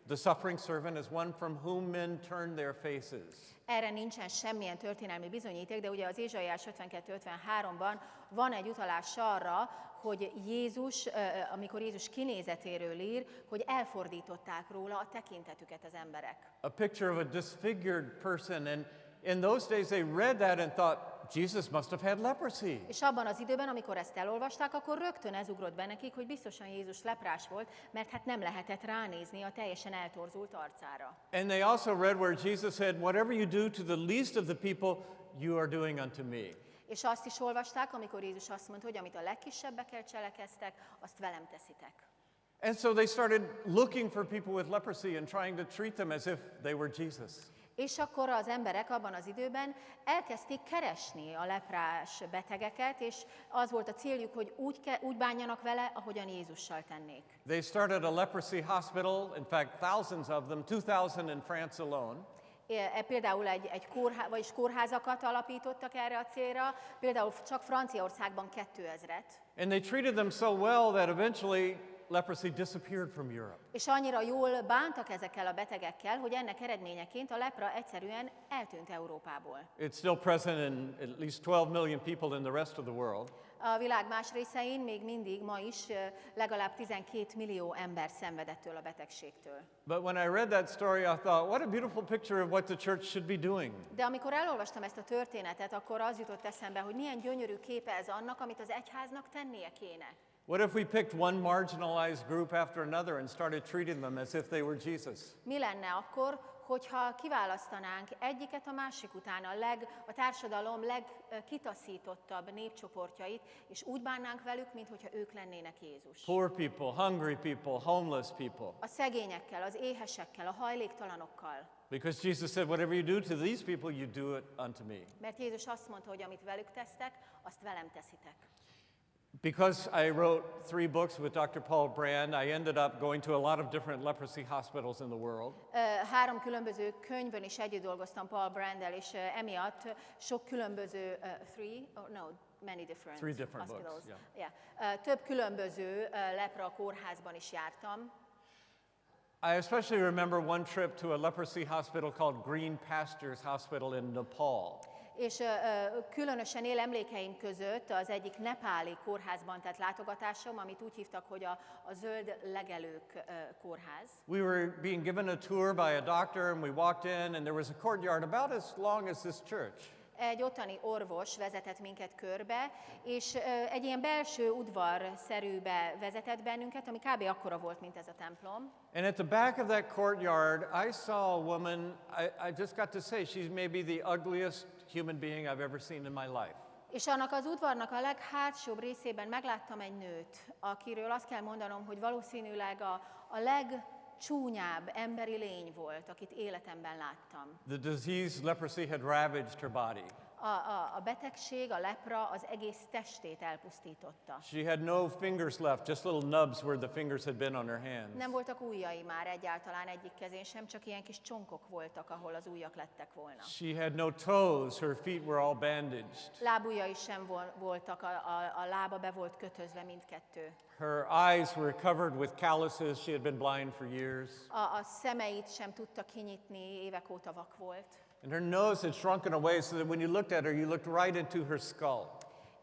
Speaker 3: the suffering servant as one from whom men turn their faces.
Speaker 4: Erre nincsen semmilyen történelmi bizonyíték, de ugye az Ézsaiás 52-53-ban van egy utalás arra, hogy Jézus, amikor Jézus kinézetéről ír, hogy elfordították róla a tekintetüket az emberek.
Speaker 3: A picture of a disfigured person, and in those days they read that and thought, Jesus must have had leprosy.
Speaker 4: És abban az időben, amikor ezt elolvasták, akkor rögtön ez ugrott be nekik, hogy biztosan Jézus leprás volt, mert hát nem lehetett ránézni a teljesen eltorzult arcára.
Speaker 3: And they also read where Jesus said, whatever you do to the least of the people, you are doing unto me.
Speaker 4: És azt is olvasták, amikor Jézus azt mondta, hogy amit a legkisebbekkel cselekeztek, azt velem teszitek.
Speaker 3: And so they started looking for people with leprosy and trying to treat them as if they were Jesus.
Speaker 4: És akkor az emberek abban az időben elkezdték keresni a leprás betegeket, és az volt a céljuk, hogy úgy bánjanak vele, ahogyan Jézussal tennék.
Speaker 3: They started a leprosy hospital, in fact thousands of them, 2,000 in France alone.
Speaker 4: Például vagyis kórházakat alapítottak erre a célra, például csak Franciaországban 2000-et.
Speaker 3: And they treated them so well that eventually leprosy disappeared from Europe.
Speaker 4: És annyira jól bántak ezekkel a betegekkel, hogy ennek eredményeként a lepra egyszerűen eltűnt Európából.
Speaker 3: It's still present in at least 12 million people in the rest of the world.
Speaker 4: A világ más részein még mindig ma is legalább 12 millió ember szenvedettől a betegségtől.
Speaker 3: But when I read that story, I thought, what a beautiful picture of what the church should be doing.
Speaker 4: De amikor elolvastam ezt a történetet, akkor az jutott eszembe, hogy milyen gyönyörű képe ez annak, amit az egyháznak tennie kéne.
Speaker 3: What if we picked one marginalized group after another and started treating them as if they were Jesus?
Speaker 4: Mi lenne akkor, hogyha kiválasztanánk egyiket a másik után a társadalom legkitaszítottabb népcsoportjait, és úgy bánnánk velük, mintha ők lennének Jézus.
Speaker 3: Poor people, hungry people, homeless people.
Speaker 4: A szegényekkel, az éhesekkel, a hajléktalanokkal.
Speaker 3: Because Jesus said, whatever you do to these people, you do it unto me.
Speaker 4: Mert Jézus azt mondta, hogy amit velük tesztek, azt velem teszitek.
Speaker 3: Because I wrote 3 books with Dr. Paul Brand, I ended up going to a lot of different leprosy hospitals in the world.
Speaker 4: 3 különböző könyvön is együtt dolgoztam Paul Branddel, és emiatt sok különböző, many different
Speaker 3: 3 different
Speaker 4: hospitals.
Speaker 3: books,
Speaker 4: Yeah. Több különböző lepra kórházban is jártam.
Speaker 3: I especially remember one trip to a leprosy hospital called Green Pastures Hospital in Nepal.
Speaker 4: És különösen él emlékeim között az egyik nepáli kórházban tett látogatásom, amit úgy hívtak, hogy a zöld legelők kórház.
Speaker 3: We were being given a tour by a doctor and we walked in and there was a courtyard about as long as this church.
Speaker 4: Egy ottani orvos vezetett minket körbe, és egy ilyen belső udvarszerűbe vezetett bennünket, ami kb. Akkora volt, mint ez a templom.
Speaker 3: And at the back of that courtyard, I saw a woman, I just got to say, she's maybe the ugliest human being I've ever seen in my life.
Speaker 4: És annak az udvarnak a leghátsóbb részében megláttam egy nőt, akiről azt kell mondanom, hogy valószínűleg a legcsúnyább emberi lény volt, akit életemben láttam.
Speaker 3: The disease, leprosy, had ravaged her body.
Speaker 4: A betegség, a lepra az egész testét elpusztította.
Speaker 3: She had no fingers left, just little nubs where the fingers had been on her hands.
Speaker 4: Nem voltak ujjai már egyáltalán egyik kezén sem, csak ilyen kis csonkok voltak, ahol az ujjak lettek volna.
Speaker 3: She had no toes, her feet were all bandaged.
Speaker 4: Lábujjai sem voltak, a lába be volt kötözve mindkettő.
Speaker 3: Her eyes were covered with calluses, she had been blind for years.
Speaker 4: A szemeit sem tudta kinyitni, évek óta vak volt.
Speaker 3: And her nose had shrunken away so that when you looked at her, you looked right into her skull.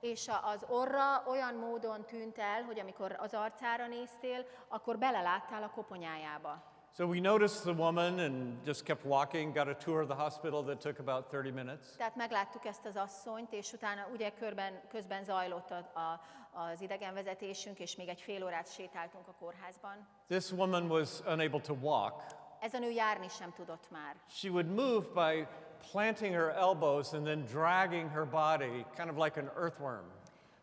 Speaker 4: És az orra olyan módon tűnt el, hogy amikor az arcára néztél, akkor beleláttál a koponyájába.
Speaker 3: So we noticed the woman and just kept walking, got a tour of the hospital that took about 30 minutes.
Speaker 4: Tehát megláttuk ezt az asszonyt, és utána ugye közben zajlott az idegenvezetésünk, és még egy fél órát sétáltunk a kórházban.
Speaker 3: This woman was unable to walk.
Speaker 4: Ez a nő járni sem tudott már.
Speaker 3: She would move by planting her elbows and then dragging her body, kind of like an earthworm.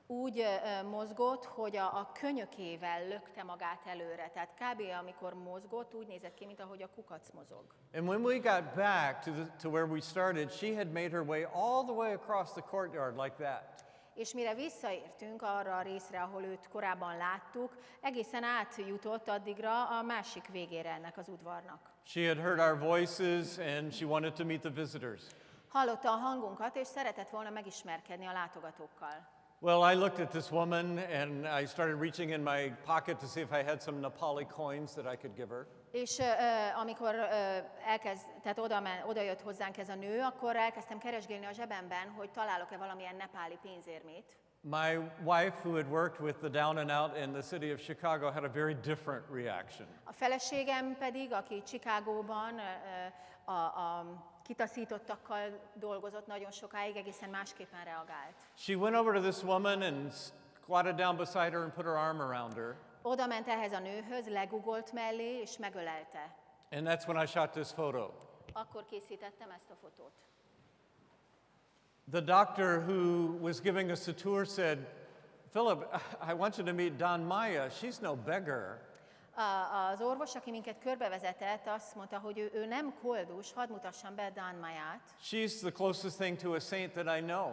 Speaker 4: Úgy mozgott, hogy a könyökével lökte magát előre. Tehát kb. Amikor mozgott, úgy nézett ki, mint ahogy a kukac mozog.
Speaker 3: And when we got back to where we started, she had made her way all the way across the courtyard like that.
Speaker 4: És mire visszaértünk arra a részre, ahol őt korábban láttuk, egészen átjutott addigra a másik végére ennek az udvarnak.
Speaker 3: She had heard our voices and she wanted to meet the visitors.
Speaker 4: Hallotta a hangunkat, és szeretett volna megismerkedni a látogatókkal.
Speaker 3: Well, I looked at this woman and I started reaching in my pocket to see if I had some Nepali coins that I could give her.
Speaker 4: És amikor tehát oda jött hozzánk ez a nő, akkor elkezdtem keresgélni a zsebemben, hogy találok-e valamilyen nepáli pénzérmét.
Speaker 3: My wife, who had worked with the Down and Out in the city of Chicago, had a very different reaction.
Speaker 4: A feleségem pedig, aki Chicagóban a kitaszítottakkal dolgozott nagyon sokáig, egészen másképpen reagált.
Speaker 3: She went over to this woman and squatted down beside her and put her arm around her.
Speaker 4: Oda ment ehhez a nőhöz, legugolt mellé és megölelte.
Speaker 3: And that's when I shot this photo.
Speaker 4: Akkor készítettem ezt a fotót.
Speaker 3: The doctor who was giving us a tour said, Philip, I want you to meet Don Maya. She's no beggar.
Speaker 4: Az orvos, aki minket körbevezetett, azt mondta, hogy ő nem koldus, hadd mutassam be Dan Mayát.
Speaker 3: She's the closest thing to a saint that I know.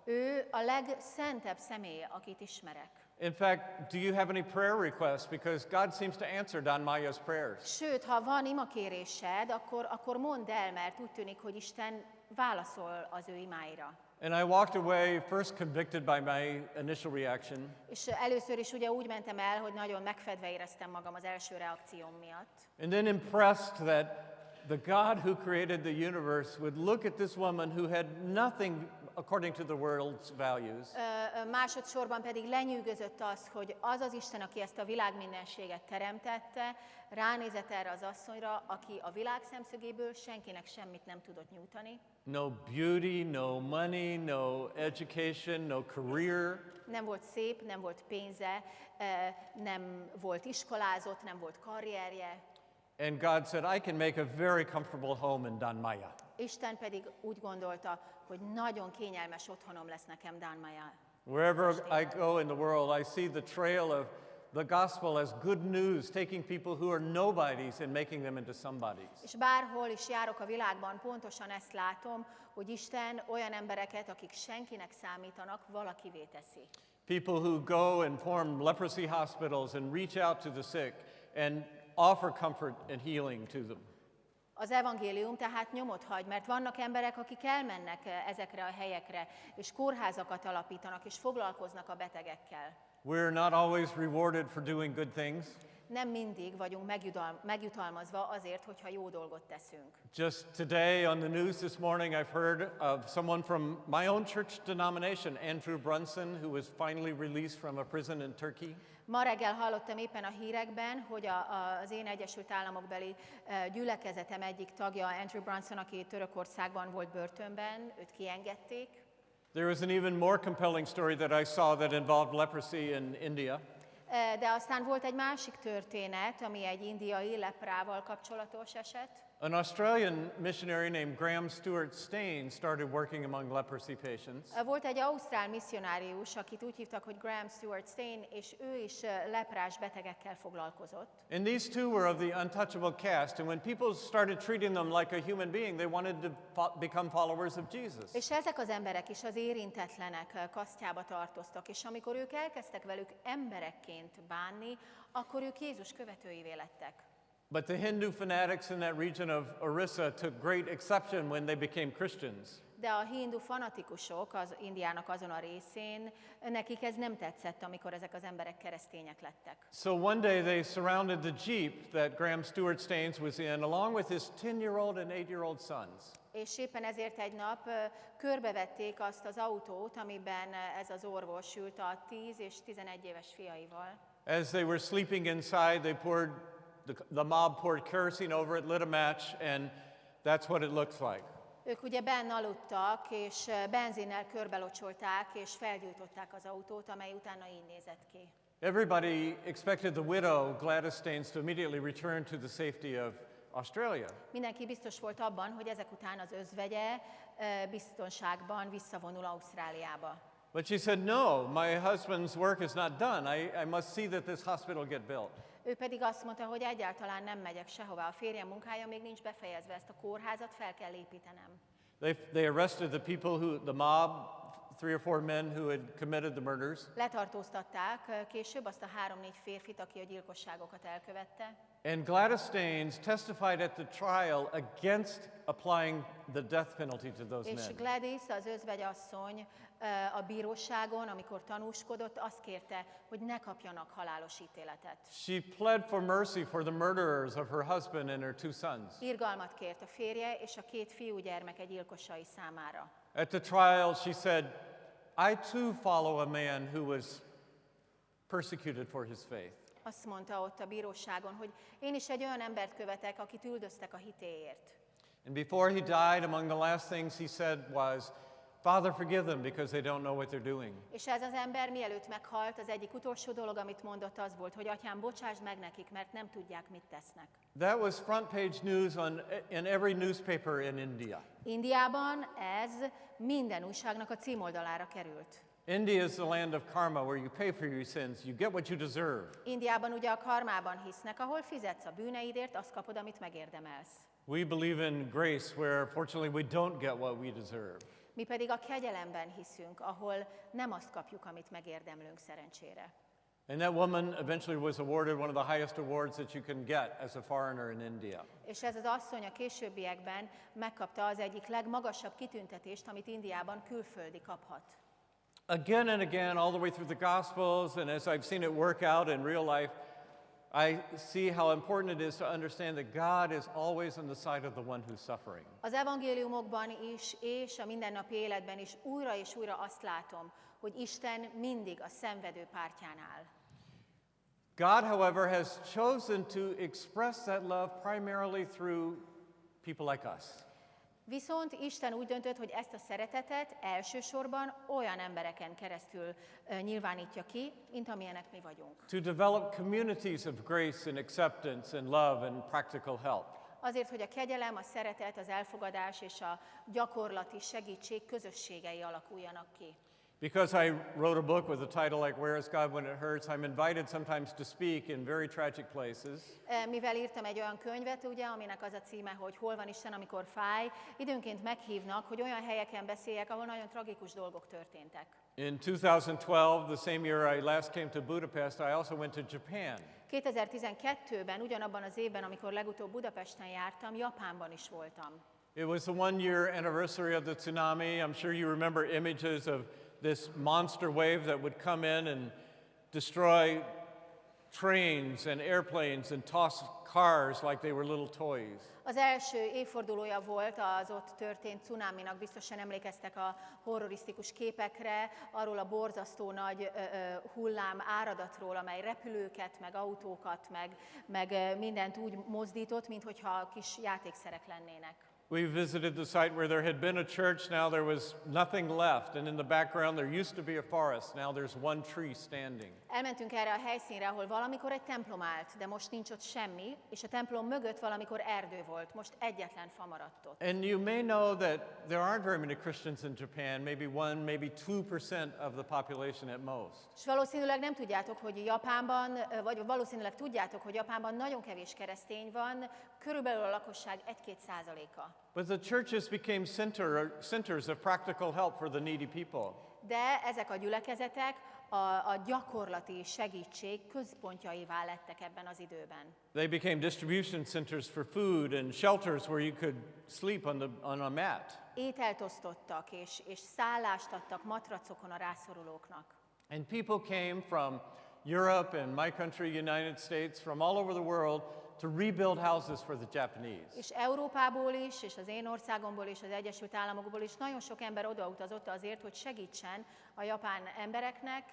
Speaker 4: Ő a legszentebb személy, akit ismerek.
Speaker 3: In fact, do you have any prayer requests? Because God seems to answer Don Maya's prayers.
Speaker 4: Sőt, ha van imakérésed, akkor mondd el, mert úgy tűnik, hogy Isten válaszol az ő imáira.
Speaker 3: And I walked away first convicted by my initial reaction.
Speaker 4: És először is ugye úgy mentem el, hogy nagyon megfedve éreztem magam az első reakcióm miatt.
Speaker 3: And then impressed that the God who created the universe would look at this woman who had nothing according to the world's values.
Speaker 4: Másodszorban pedig lenyűgözött az, hogy az az Isten, aki ezt a világmindenséget teremtette, ránézett erre az asszonyra, aki a világ szemszögéből senkinek semmit nem tudott nyújtani.
Speaker 3: No beauty, no money, no education, no career.
Speaker 4: Nem volt szép, nem volt pénze, nem volt iskolázott, nem volt karrierje.
Speaker 3: And God said, I can make a very comfortable home in Dan Maya.
Speaker 4: Isten pedig úgy gondolta, hogy nagyon kényelmes otthonom lesz nekem Dan Maya.
Speaker 3: Wherever I go in the world, I see the trail of the gospel as good news, taking people who are nobodies and making them into somebodies.
Speaker 4: És bárhol is járok a világban, pontosan ezt látom, hogy Isten olyan embereket, akik senkinek számítanak, valakivé teszi.
Speaker 3: People who go and form leprosy hospitals and reach out to the sick and offer comfort and healing to them.
Speaker 4: Az evangélium tehát nyomot hagy, mert vannak emberek, akik elmennek ezekre a helyekre, és kórházakat alapítanak, és foglalkoznak a betegekkel.
Speaker 3: We're not always rewarded for doing good things.
Speaker 4: Nem mindig vagyunk megjutalmazva azért, hogyha jó dolgot teszünk.
Speaker 3: Just today on the news this morning, I've heard of someone from my own church denomination, Andrew Brunson, who was finally released from a prison in Turkey.
Speaker 4: Ma reggel hallottam éppen a hírekben, hogy az én Egyesült Államokbeli gyülekezetem egyik tagja, Andrew Brunson, aki Törökországban volt börtönben, őt kiengedték.
Speaker 3: There was an even more compelling story that I saw that involved leprosy in India.
Speaker 4: De aztán volt egy másik történet, ami egy indiai leprával kapcsolatos eset.
Speaker 3: An Australian missionary named Graham Stewart Stain started working among leprosy patients.
Speaker 4: Volt egy ausztrál misszionárius, akit úgy hívtak, hogy Graham Stewart Stain, és ő is leprás betegekkel foglalkozott.
Speaker 3: And these two were of the untouchable caste, and when people started treating them like a human being, they wanted to become followers of Jesus.
Speaker 4: És ezek az emberek is az érintetlenek kasztjába tartoztak, és amikor ők elkezdtek velük emberekként bánni, akkor ők Jézus követőivé lettek.
Speaker 3: But the Hindu fanatics in that region of Orissa took great exception when they became Christians.
Speaker 4: De a hindu fanatikusok az Indiának azon a részén, nekik ez nem tetszett, amikor ezek az emberek keresztények lettek.
Speaker 3: So one day they surrounded the jeep that Graham Stewart Staines was in, along with his 10-year-old and 8-year-old sons.
Speaker 4: És éppen ezért egy nap körbevették azt az autót, amiben ez az orvos ült a 10 és 11 éves fiaival.
Speaker 3: As they were sleeping inside, the mob poured kerosene over it, lit a match, and that's what it looks like.
Speaker 4: Ők ugye benn aludtak, és benzinnel körbelocsolták, és felgyújtották az autót, amely utána így nézett ki.
Speaker 3: Everybody expected the widow, Gladys Staines, to immediately return to the safety of Australia.
Speaker 4: Mindenki biztos volt abban, hogy ezek után az özvegye biztonságban visszavonul Ausztráliába.
Speaker 3: But she said, no, my husband's work is not done. I must see that this hospital get built.
Speaker 4: Ő pedig azt mondta, hogy egyáltalán nem megyek sehová. A férjem munkája még nincs befejezve, ezt a kórházat fel kell építenem.
Speaker 3: They arrested the people the mob, 3 or 4 men who had committed the murders.
Speaker 4: Letartóztatták később azt a 3-4 férfit, aki a gyilkosságokat elkövette.
Speaker 3: And Gladys Staines testified at the trial against applying the death penalty to those
Speaker 4: És
Speaker 3: men.
Speaker 4: Gladys, az özvegyasszony a bíróságon, amikor tanúskodott, azt kérte, hogy ne kapjanak halálos ítéletet.
Speaker 3: She pled for mercy for the murderers of her husband and her 2 sons.
Speaker 4: Irgalmat kért a férje és a 2 fiúgyermeke gyilkosai számára.
Speaker 3: At the trial, she said, I too follow a man who was persecuted for his faith.
Speaker 4: Azt mondta ott a bíróságon, hogy én is egy olyan embert követek, akit üldöztek a hitéért.
Speaker 3: And before he died, among the last things he said was, Father, forgive them because they don't know what they're doing.
Speaker 4: És ez az ember mielőtt meghalt, az egyik utolsó dolog, amit mondott, az volt, hogy atyám, bocsásd meg nekik, mert nem tudják, mit tesznek.
Speaker 3: That was front page news in every newspaper in India.
Speaker 4: Indiában ez minden újságnak a címoldalára került.
Speaker 3: India is the land of karma, where you pay for your sins, you get what you deserve.
Speaker 4: Indiában ugye a karmában hisznek, ahol fizetsz a bűneidért, azt kapod, amit megérdemelsz.
Speaker 3: We believe in grace, where fortunately we don't get what we deserve.
Speaker 4: Mi pedig a kegyelemben hiszünk, ahol nem azt kapjuk, amit megérdemlünk szerencsére.
Speaker 3: And that woman eventually was awarded one of the highest awards that you can get as a foreigner in India.
Speaker 4: És ez az asszony a későbbiekben megkapta az egyik legmagasabb kitüntetést, amit Indiában külföldi kaphat.
Speaker 3: Again and again, all the way through the Gospels, and as I've seen it work out in real life, I see how important it is to understand that God is always on the side of the one who's suffering.
Speaker 4: Az evangéliumokban is, és a mindennapi életben is újra és újra azt látom, hogy Isten mindig a szenvedő pártján áll.
Speaker 3: God, however, has chosen to express that love primarily through people like us.
Speaker 4: Viszont Isten úgy döntött, hogy ezt a szeretetet elsősorban olyan embereken keresztül nyilvánítja ki, mint amilyenek mi vagyunk.
Speaker 3: To develop communities of grace and acceptance and love and practical help.
Speaker 4: Azért, hogy a kegyelem, a szeretet, az elfogadás és a gyakorlati segítség közösségei alakuljanak ki.
Speaker 3: Because I wrote a book with a title like Where is God When It Hurts, I'm invited sometimes to speak in very tragic places.
Speaker 4: Mivel írtam egy olyan könyvet, ugye, aminek az a címe, hogy Hol van Isten, amikor fáj, időnként meghívnak, hogy olyan helyeken beszéljek, ahol nagyon tragikus dolgok történtek.
Speaker 3: In 2012, the same year I last came to Budapest, I also went to Japan.
Speaker 4: 2012-ben, ugyanabban az évben, amikor legutóbb Budapesten jártam, Japánban is voltam.
Speaker 3: It was the 1 year anniversary of the tsunami. I'm sure you remember images of this monster wave that would come in and destroy trains and airplanes and toss cars like they were little toys.
Speaker 4: Az első évfordulója volt az ott történt cunáminak, biztosan emlékeztek a horrorisztikus képekre, arról a borzasztó nagy hullám áradatról, amely repülőket, meg autókat, meg mindent úgy mozdított, minthogyha kis játékszerek lennének.
Speaker 3: We visited the site where there had been a church, now there was nothing left, and in the background there used to be a forest, now there's one tree standing.
Speaker 4: Elmentünk erre a helyszínre, ahol valamikor egy templom állt, de most nincs ott semmi, és a templom mögött valamikor erdő volt, most egyetlen fa maradt ott.
Speaker 3: And you may know that there aren't very many Christians in Japan, maybe 1, maybe 2% of the population at most.
Speaker 4: És valószínűleg nem tudjátok, hogy Japánban, vagy valószínűleg tudjátok, hogy Japánban nagyon kevés keresztény van, körülbelül a lakosság 1-2%.
Speaker 3: But the churches became centers of practical help for the needy people.
Speaker 4: De ezek a gyülekezetek a gyakorlati segítség központjaivá lettek ebben az időben.
Speaker 3: They became distribution centers for food and shelters where you could sleep on a mat.
Speaker 4: Ételt osztottak és szállást adtak matracokon a rászorulóknak.
Speaker 3: And people came from Europe and my country, United States, from all over the world to rebuild houses for the Japanese.
Speaker 4: És Európából is, és az én országomból is, az Egyesült Államokból is nagyon sok ember odautazott azért, hogy segítsen a japán embereknek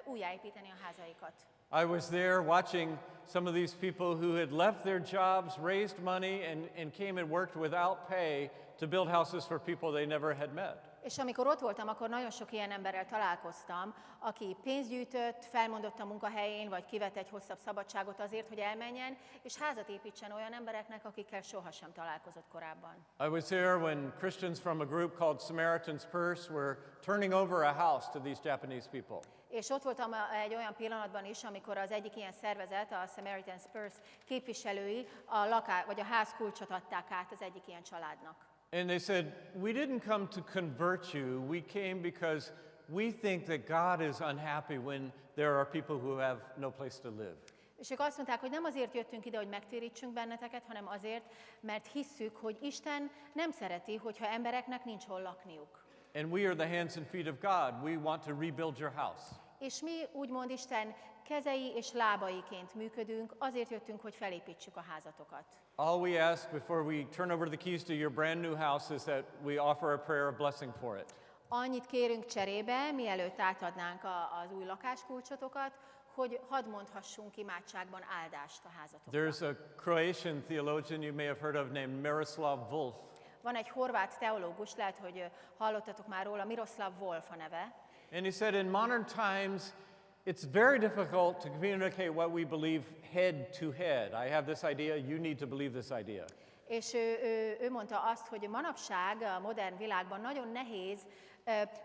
Speaker 4: újjáépíteni a házaikat.
Speaker 3: I was there watching some of these people who had left their jobs, raised money, and came and worked without pay to build houses for people they never had met.
Speaker 4: És amikor ott voltam, akkor nagyon sok ilyen emberrel találkoztam, aki pénzt gyűjtött, felmondott a munkahelyén, vagy kivett egy hosszabb szabadságot azért, hogy elmenjen, és házat építsen olyan embereknek, akikkel sohasem találkozott korábban.
Speaker 3: I was there when Christians from a group called Samaritan's Purse were turning over a house to these Japanese people.
Speaker 4: És ott voltam egy olyan pillanatban is, amikor az egyik ilyen szervezet, a Samaritan's Purse képviselői a ház kulcsot adták át az egyik ilyen családnak.
Speaker 3: And they said, we didn't come to convert you, we came because we think that God is unhappy when there are people who have no place to live.
Speaker 4: És ők azt mondták, hogy nem azért jöttünk ide, hogy megtérítsünk benneteket, hanem azért, mert hisszük, hogy Isten nem szereti, hogyha embereknek nincs hol lakniuk.
Speaker 3: And we are the hands and feet of God. We want to rebuild your house.
Speaker 4: És mi úgymond Isten kezei és lábaiként működünk, azért jöttünk, hogy felépítsük a házatokat.
Speaker 3: All we ask before we turn over the keys to your brand new house is that we offer a prayer of blessing for it.
Speaker 4: Annyit kérünk cserébe, mielőtt átadnánk az új lakáskulcsotokat, hogy hadd mondhassunk imádságban áldást a házatokra.
Speaker 3: There's a Croatian theologian you may have heard of named Miroslav Volf.
Speaker 4: Van egy horvát teológus, lehet, hogy hallottatok már róla, Miroslav Volf a neve.
Speaker 3: And he said in modern times, it's very difficult to communicate what we believe head to head. I have this idea, you need to believe this idea.
Speaker 4: És ő mondta azt, hogy manapság a modern világban nagyon nehéz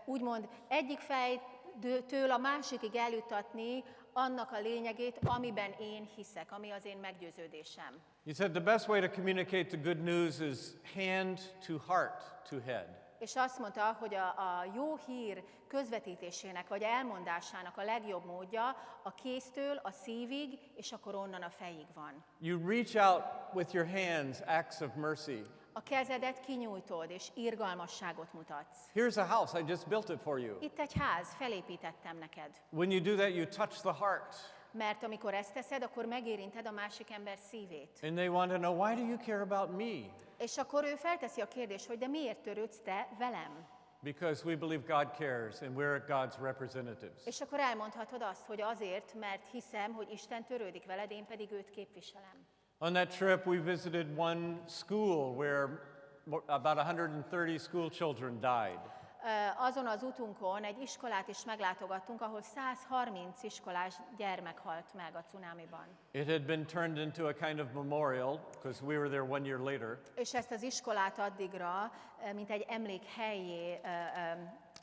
Speaker 4: úgymond egyik fejtől a másikig eljuttatni annak a lényegét, amiben én hiszek, ami az én meggyőződésem.
Speaker 3: He said the best way to communicate the good news is hand to heart to head.
Speaker 4: És azt mondta, hogy a jó hír közvetítésének vagy elmondásának a legjobb módja a kéztől a szívig, és akkor onnan a fejig van.
Speaker 3: You reach out with your hands, acts of mercy.
Speaker 4: A kezedet kinyújtod, és irgalmasságot mutatsz.
Speaker 3: Here's a house, I just built it for you.
Speaker 4: Itt egy ház, felépítettem neked.
Speaker 3: When you do that, you touch the heart.
Speaker 4: Mert amikor ezt teszed, akkor megérinted a másik ember szívét.
Speaker 3: And they want to know, why do you care about me?
Speaker 4: És akkor ő felteszi a kérdést, hogy de miért törődsz te velem?
Speaker 3: Because we believe God cares and we're God's representatives.
Speaker 4: És akkor elmondhatod azt, hogy azért, mert hiszem, hogy Isten törődik veled, én pedig őt képviselem.
Speaker 3: On that trip, we visited one school where about 130 school children died.
Speaker 4: Azon az utunkon egy iskolát is meglátogattunk, ahol 130 iskolás gyermek halt meg a cunamiban.
Speaker 3: It had been turned into a kind of memorial because we were there 1 year later.
Speaker 4: És ezt az iskolát addigra, mint egy emlékhellyé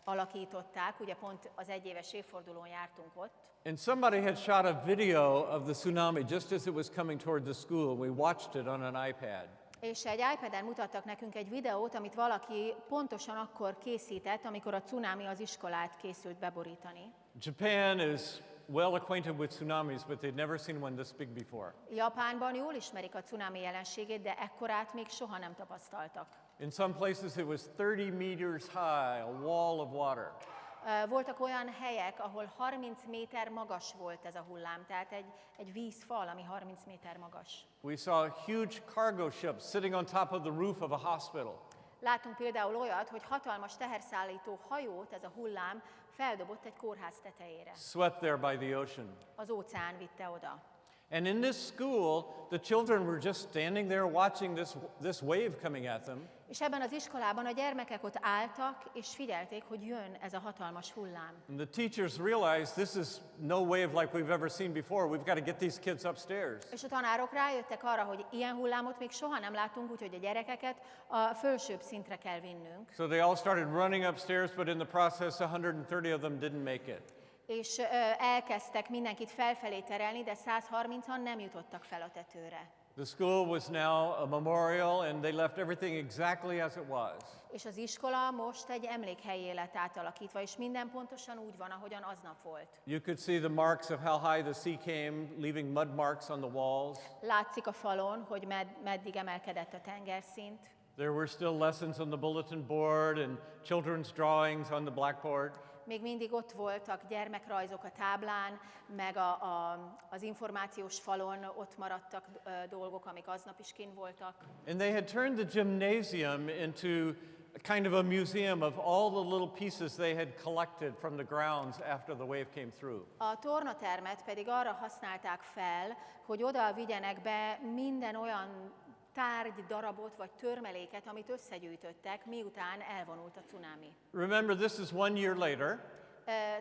Speaker 4: alakították, ugye pont az egyéves évfordulón jártunk ott.
Speaker 3: And somebody had shot a video of the tsunami just as it was coming toward the school. We watched it on an iPad.
Speaker 4: És egy iPad-en mutattak nekünk egy videót, amit valaki pontosan akkor készített, amikor a cunami az iskolát készült beborítani.
Speaker 3: Japan is well acquainted with tsunamis, but they'd never seen one this big before.
Speaker 4: Japánban jól ismerik a cunami jelenségét, de ekkorát még soha nem tapasztaltak.
Speaker 3: In some places it was 30 meters high, a wall of water.
Speaker 4: Voltak olyan helyek, ahol 30 méter magas volt ez a hullám, tehát egy vízfal, ami 30 méter magas.
Speaker 3: We saw huge cargo ships sitting on top of the roof of a hospital.
Speaker 4: Láttunk például olyat, hogy hatalmas teherszállító hajót ez a hullám feldobott egy kórház tetejére.
Speaker 3: Swept there by the ocean.
Speaker 4: Az óceán vitte oda.
Speaker 3: And in this school, the children were just standing there watching this wave coming at them.
Speaker 4: És ebben az iskolában a gyermekek ott álltak, és figyelték, hogy jön ez a hatalmas hullám.
Speaker 3: And the teachers realized this is no wave like we've ever seen before. We've got to get these kids upstairs.
Speaker 4: És a tanárok rájöttek arra, hogy ilyen hullámot még soha nem láttunk, úgyhogy a gyerekeket a fölsőbb szintre kell vinnünk.
Speaker 3: So they all started running upstairs, but in the process 130 of them didn't make it.
Speaker 4: És elkezdtek mindenkit felfelé terelni, de 130-an nem jutottak fel a tetőre.
Speaker 3: The school was now a memorial, and they left everything exactly as it was.
Speaker 4: És az iskola most egy emlékhelyé lett átalakítva, és minden pontosan úgy van, ahogyan aznap volt.
Speaker 3: You could see the marks of how high the sea came, leaving mud marks on the walls.
Speaker 4: Látszik a falon, hogy meddig emelkedett a tengerszint.
Speaker 3: There were still lessons on the bulletin board and children's drawings on the blackboard.
Speaker 4: Még mindig ott voltak gyermekrajzok a táblán, meg az információs falon ott maradtak dolgok, amik aznap is kint voltak.
Speaker 3: And they had turned the gymnasium into a kind of a museum of all the little pieces they had collected from the grounds after the wave came through.
Speaker 4: A tornatermet pedig arra használták fel, hogy oda vigyenek be minden olyan tárgy, darabot vagy törmeléket, amit összegyűjtöttek, miután elvonult a cunami.
Speaker 3: Remember, this is 1 year later.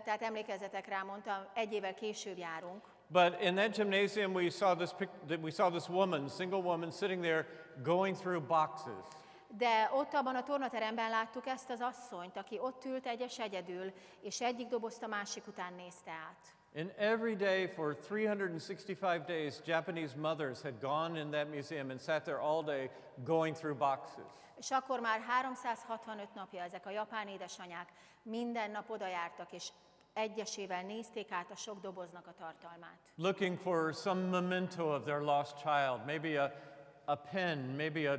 Speaker 4: Tehát emlékezzetek rá, mondtam, 1 évvel később járunk.
Speaker 3: But in that gymnasium, we saw this woman, single woman, sitting there going through boxes.
Speaker 4: De ott abban a tornateremben láttuk ezt az asszonyt, aki ott ült egyedül, és egyik dobozt a másik után nézte át.
Speaker 3: And every day for 365 days, Japanese mothers had gone in that museum and sat there all day going through boxes.
Speaker 4: És akkor már 365 napja ezek a japán édesanyák minden nap oda jártak, és egyesével nézték át a sok doboznak a tartalmát.
Speaker 3: Looking for some memento of their lost child, maybe a pen, maybe a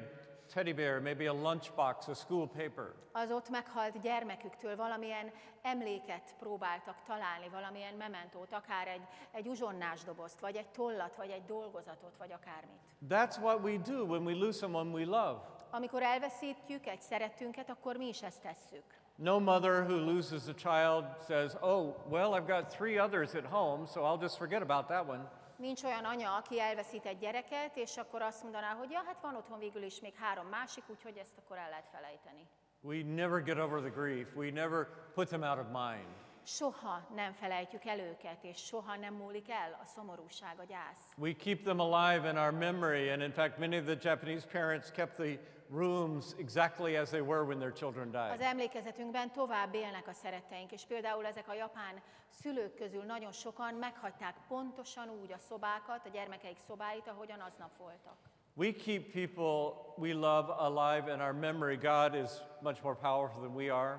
Speaker 3: teddy bear, maybe a lunchbox, a school paper.
Speaker 4: Az ott meghalt gyermeküktől valamilyen emléket próbáltak találni, valamilyen mementót, akár egy uzsonnás dobozt, vagy egy tollat, vagy egy dolgozatot, vagy akármit.
Speaker 3: That's what we do when we lose someone we love.
Speaker 4: Amikor elveszítjük egy szerettünket, akkor mi is ezt tesszük.
Speaker 3: No mother who loses a child says, oh, well, I've got 3 others at home, so I'll just forget about that one.
Speaker 4: Nincs olyan anya, aki elveszít egy gyereket, és akkor azt mondaná, hogy ja, hát van otthon végül is még 3 másik, úgyhogy ezt akkor el lehet felejteni.
Speaker 3: We never get over the grief. We never put them out of mind.
Speaker 4: Soha nem felejtjük el őket, és soha nem múlik el a szomorúság, a gyász.
Speaker 3: We keep them alive in our memory, and in fact, many of the Japanese parents kept the rooms exactly as they were when their children
Speaker 4: Az
Speaker 3: died.
Speaker 4: emlékezetünkben tovább élnek a szeretteink, és például ezek a japán szülők közül nagyon sokan meghagyták pontosan úgy a szobákat, a gyermekeik szobáit, ahogyan aznap voltak.
Speaker 3: We keep people we love alive in our memory. God is much more powerful than we are.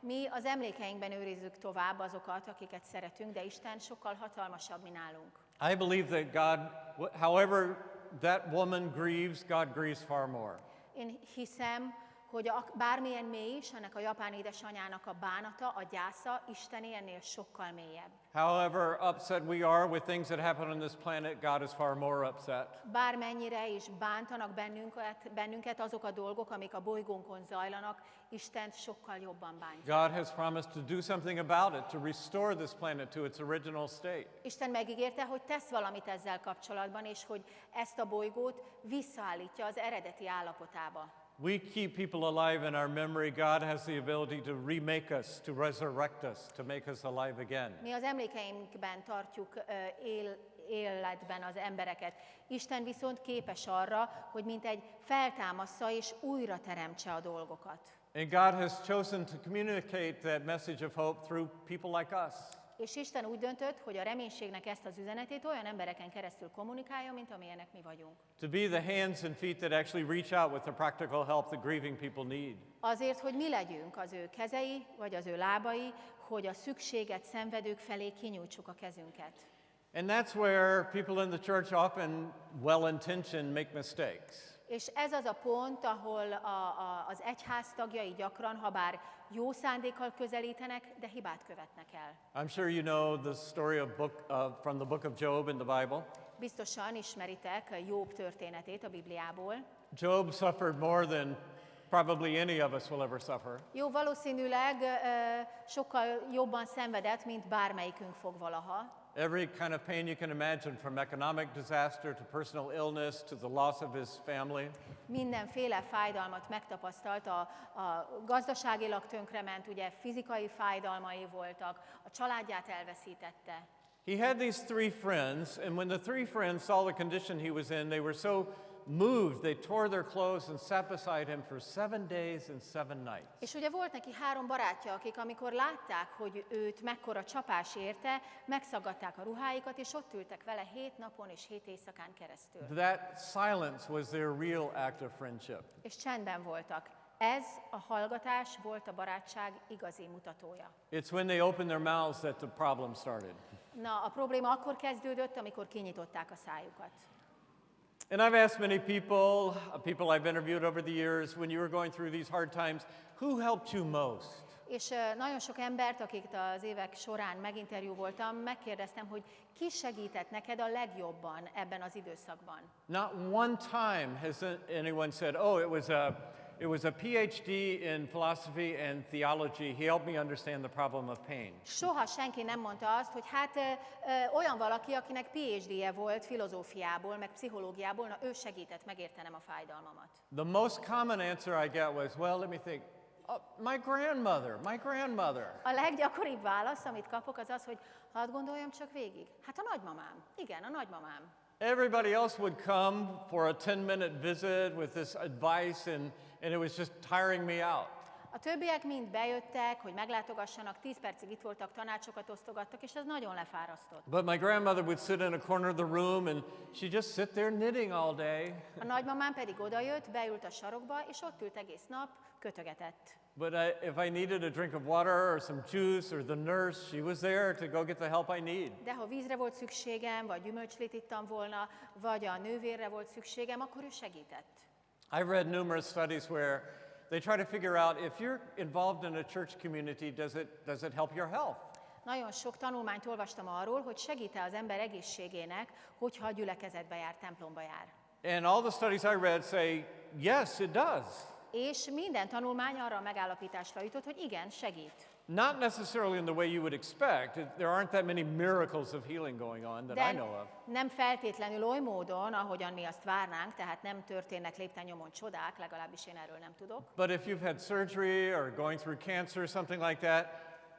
Speaker 4: Mi az emlékeinkben őrizzük tovább azokat, akiket szeretünk, de Isten sokkal hatalmasabb, mint nálunk.
Speaker 3: I believe that God, however that woman grieves, God grieves far more.
Speaker 4: Én hiszem, hogy bármilyen mély is, ennek a japán édesanyának a bánata, a gyásza, Istené ennél sokkal mélyebb.
Speaker 3: However upset we are with things that happen on this planet, God is far more upset.
Speaker 4: Bármennyire is bántanak bennünket azok a dolgok, amik a bolygónkon zajlanak, Istent sokkal jobban bántja.
Speaker 3: God has promised to do something about it, to restore this planet to its original state.
Speaker 4: Isten megígérte, hogy tesz valamit ezzel kapcsolatban, és hogy ezt a bolygót visszaállítja az eredeti állapotába.
Speaker 3: We keep people alive in our memory. God has the ability to remake us, to resurrect us, to make us alive again.
Speaker 4: Mi az emlékeinkben tartjuk életben az embereket. Isten viszont képes arra, hogy mint egy feltámassza és újra teremtse a dolgokat.
Speaker 3: And God has chosen to communicate that message of hope through people like us.
Speaker 4: És Isten úgy döntött, hogy a reménységnek ezt az üzenetét olyan embereken keresztül kommunikálja, mint amilyenek mi vagyunk.
Speaker 3: To be the hands and feet that actually reach out with the practical help that grieving people need.
Speaker 4: Azért, hogy mi legyünk az ő kezei, vagy az ő lábai, hogy a szükséget szenvedők felé kinyújtsuk a kezünket.
Speaker 3: And that's where people in the church often well-intentioned make mistakes.
Speaker 4: És ez az a pont, ahol az egyház tagjai gyakran, ha bár jó szándékkal közelítenek, de hibát követnek el.
Speaker 3: I'm sure you know the story from the book of Job in the Bible.
Speaker 4: Biztosan ismeritek Jobb történetét a Bibliából.
Speaker 3: Job suffered more than probably any of us will ever suffer.
Speaker 4: Jobb valószínűleg sokkal jobban szenvedett, mint bármelyikünk fog valaha.
Speaker 3: Every kind of pain you can imagine, from economic disaster to personal illness to the loss of his family.
Speaker 4: Mindenféle fájdalmat megtapasztalt, a gazdaságilag tönkrement, ugye fizikai fájdalmai voltak, a családját elveszítette.
Speaker 3: He had these 3 friends, and when the 3 friends saw the condition he was in, they were so moved, they tore their clothes and sat beside him for 7 days and 7 nights.
Speaker 4: És ugye volt neki 3 barátja, akik amikor látták, hogy őt mekkora csapás érte, megszaggatták a ruháikat, és ott ültek vele 7 napon és 7 éjszakán keresztül.
Speaker 3: That silence was their real act of friendship.
Speaker 4: És csendben voltak. Ez a hallgatás volt a barátság igazi mutatója.
Speaker 3: It's when they opened their mouths that the problem started.
Speaker 4: Na, a probléma akkor kezdődött, amikor kinyitották a szájukat.
Speaker 3: And I've asked many people I've interviewed over the years, when you were going through these hard times, who helped you most?
Speaker 4: És nagyon sok embert, akiket az évek során meginterjúvoltam, megkérdeztem, hogy ki segített neked a legjobban ebben az időszakban.
Speaker 3: Not one time has anyone said, oh, it was a PhD in philosophy and theology. He helped me understand the problem of pain.
Speaker 4: Soha senki nem mondta azt, hogy hát olyan valaki, akinek PhD-je volt filozófiából, meg pszichológiából, na ő segített megértenem a fájdalmamat.
Speaker 3: The most common answer I get was, well, let me think. My grandmother.
Speaker 4: A leggyakoribb válasz, amit kapok, az az, hogy hadd gondoljam csak végig. Hát a nagymamám. Igen, a nagymamám.
Speaker 3: Everybody else would come for a 10-minute visit with this advice, and it was just tiring me out.
Speaker 4: A többiek mind bejöttek, hogy meglátogassanak, 10 percig itt voltak, tanácsokat osztogattak, és ez nagyon lefárasztott.
Speaker 3: But my grandmother would sit in a corner of the room, and she'd just sit there knitting all day.
Speaker 4: A nagymamám pedig odajött, beült a sarokba, és ott ült egész nap, kötögetett.
Speaker 3: But if I needed a drink of water or some juice or the nurse, she was there to go get the help I need.
Speaker 4: De ha vízre volt szükségem, vagy gyümölcslét ittam volna, vagy a nővérre volt szükségem, akkor ő segített.
Speaker 3: I've read numerous studies where they try to figure out if you're involved in a church community, does it help your health?
Speaker 4: Nagyon sok tanulmányt olvastam arról, hogy segít-e az ember egészségének, hogyha a gyülekezetbe jár, templomba jár.
Speaker 3: And all the studies I read say, yes, it does.
Speaker 4: És minden tanulmány arra a megállapításra jutott, hogy igen, segít.
Speaker 3: Not necessarily in the way you would expect. There aren't that many miracles of healing going on that I
Speaker 4: De
Speaker 3: know of.
Speaker 4: nem feltétlenül oly módon, ahogyan mi azt várnánk, tehát nem történnek lépten-nyomon csodák, legalábbis én erről nem tudok.
Speaker 3: But if you've had surgery or going through cancer or something like that,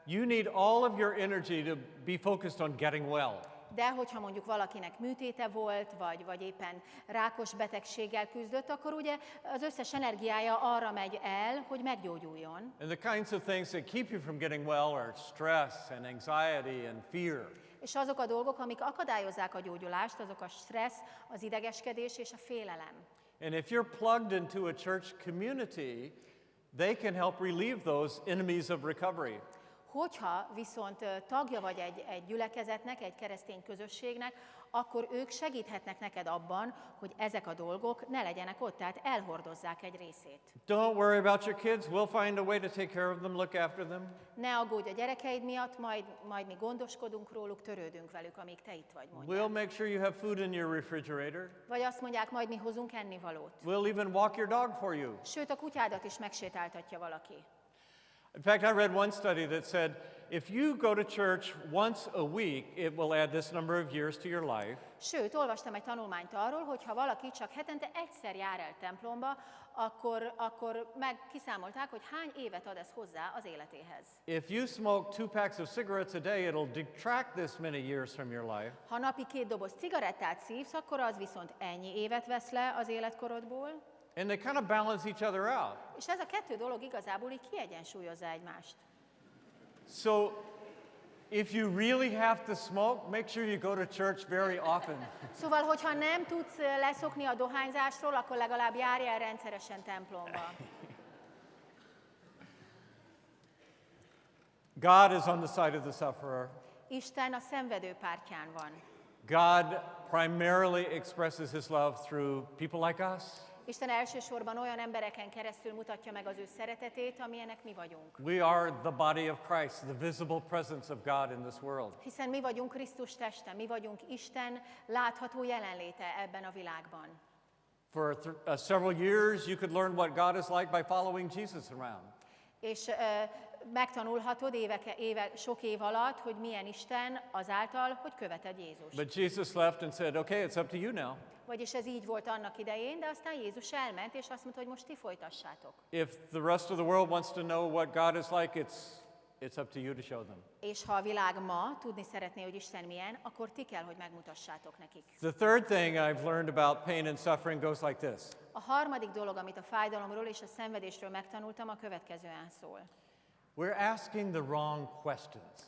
Speaker 3: you need all of your energy to be focused on getting well.
Speaker 4: De hogyha mondjuk valakinek műtéte volt, vagy éppen rákos betegséggel küzdött, akkor ugye az összes energiája arra megy el, hogy meggyógyuljon.
Speaker 3: And the kinds of things that keep you from getting well are stress and anxiety and fear.
Speaker 4: És azok a dolgok, amik akadályozzák a gyógyulást, azok a stressz, az idegeskedés és a félelem.
Speaker 3: And if you're plugged into a church community, they can help relieve those enemies of recovery.
Speaker 4: Hogyha viszont tagja vagy egy gyülekezetnek, egy keresztény közösségnek, akkor ők segíthetnek neked abban, hogy ezek a dolgok ne legyenek ott, tehát elhordozzák egy részét.
Speaker 3: Don't worry about your kids. We'll find a way to take care of them, look after them.
Speaker 4: Ne aggódj a gyerekeid miatt, majd mi gondoskodunk róluk, törődünk velük, amíg te itt vagy, mondják.
Speaker 3: We'll make sure you have food in your refrigerator.
Speaker 4: Vagy azt mondják, majd mi hozunk ennivalót.
Speaker 3: We'll even walk your dog for you.
Speaker 4: Sőt, a kutyádat is megsétáltatja valaki.
Speaker 3: In fact, I read one study that said if you go to church once a week, it will add this number of years to your life.
Speaker 4: Sőt, olvastam egy tanulmányt arról, hogy ha valaki csak hetente egyszer jár el templomba, akkor kiszámolták, hogy hány évet ad ez hozzá az életéhez.
Speaker 3: If you smoke 2 packs of cigarettes a day, it'll detract this many years from your life.
Speaker 4: Ha napi 2 doboz cigarettát szívsz, akkor az viszont ennyi évet vesz le az életkorodból.
Speaker 3: And they kind of balance each other out.
Speaker 4: És ez a kettő dolog igazából így kiegyensúlyozza egymást.
Speaker 3: So if you really have to smoke, make sure you go to church very often.
Speaker 4: Szóval, hogyha nem tudsz leszokni a dohányzásról, akkor legalább járj el rendszeresen templomba.
Speaker 3: God is on the side of the sufferer.
Speaker 4: Isten a szenvedő pártján van.
Speaker 3: God primarily expresses his love through people like us.
Speaker 4: Isten elsősorban olyan embereken keresztül mutatja meg az ő szeretetét, amilyenek mi vagyunk.
Speaker 3: We are the body of Christ, the visible presence of God in this world.
Speaker 4: Hiszen mi vagyunk Krisztus teste, mi vagyunk Isten látható jelenléte ebben a világban.
Speaker 3: For several years, you could learn what God is like by following Jesus around.
Speaker 4: És megtanulhatod sok év alatt, hogy milyen Isten azáltal, hogy követed Jézust.
Speaker 3: But Jesus left and said, okay, it's up to you now.
Speaker 4: Vagyis ez így volt annak idején, de aztán Jézus elment, és azt mondta, hogy most ti folytassátok.
Speaker 3: If the rest of the world wants to know what God is like, it's up to you to show them.
Speaker 4: És ha a világ ma tudni szeretné, hogy Isten milyen, akkor ti kell, hogy megmutassátok nekik.
Speaker 3: The third thing I've learned about pain and suffering goes like this.
Speaker 4: A harmadik dolog, amit a fájdalomról és a szenvedésről megtanultam, a következően szól.
Speaker 3: We're asking the wrong questions.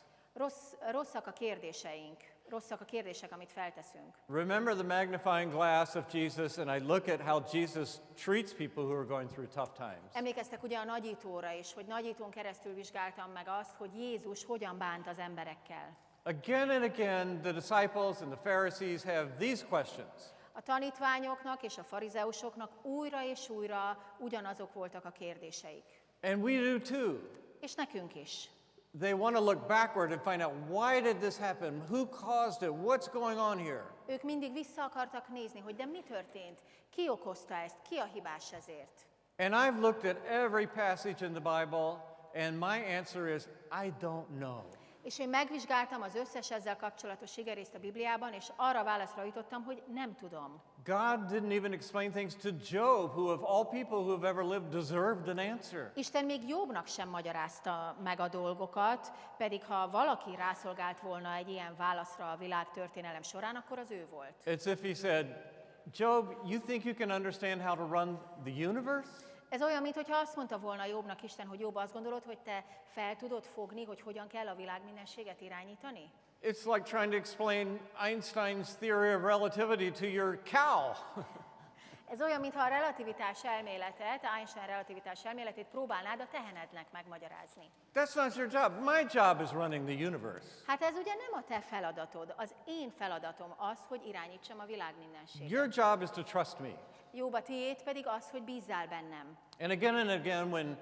Speaker 4: Rosszak a kérdéseink, rosszak a kérdések, amit felteszünk.
Speaker 3: Remember the magnifying glass of Jesus, and I look at how Jesus treats people who are going through tough times.
Speaker 4: Emlékeztek ugye a nagyítóra is, hogy nagyítón keresztül vizsgáltam meg azt, hogy Jézus hogyan bánt az emberekkel.
Speaker 3: Again and again, the disciples and the Pharisees have these questions.
Speaker 4: A tanítványoknak és a farizeusoknak újra és újra ugyanazok voltak a kérdéseik.
Speaker 3: And we do too.
Speaker 4: És nekünk is.
Speaker 3: They want to look backward and find out why did this happen? Who caused it? What's going on here?
Speaker 4: Ők mindig vissza akartak nézni, hogy de mi történt? Ki okozta ezt? Ki a hibás ezért?
Speaker 3: And I've looked at every passage in the Bible, and my answer is I don't know.
Speaker 4: És én megvizsgáltam az összes ezzel kapcsolatos igerészt a Bibliában, és arra válaszra jutottam, hogy nem tudom.
Speaker 3: God didn't even explain things to Job, who of all people who have ever lived deserved an answer.
Speaker 4: Isten még Jobbnak sem magyarázta meg a dolgokat, pedig ha valaki rászolgált volna egy ilyen válaszra a világ történelem során, akkor az ő volt.
Speaker 3: It's if he said, Job, you think you can understand how to run the universe?
Speaker 4: Ez olyan, mintha azt mondta volna Jobbnak Isten, hogy Jobb, azt gondolod, hogy te fel tudod fogni, hogy hogyan kell a világ mindenséget irányítani?
Speaker 3: It's like trying to explain Einstein's theory of relativity to your cow.
Speaker 4: Ez olyan, mintha a relativitás elméletet, Einstein relativitás elméletét próbálnád a tehenednek megmagyarázni.
Speaker 3: That's not your job. My job is running the universe.
Speaker 4: Hát ez ugye nem a te feladatod, az én feladatom az, hogy irányítsam a világ mindenséget.
Speaker 3: Your job is to trust me.
Speaker 4: Jobb, a tiéd pedig az, hogy bízzál bennem.
Speaker 3: And again, when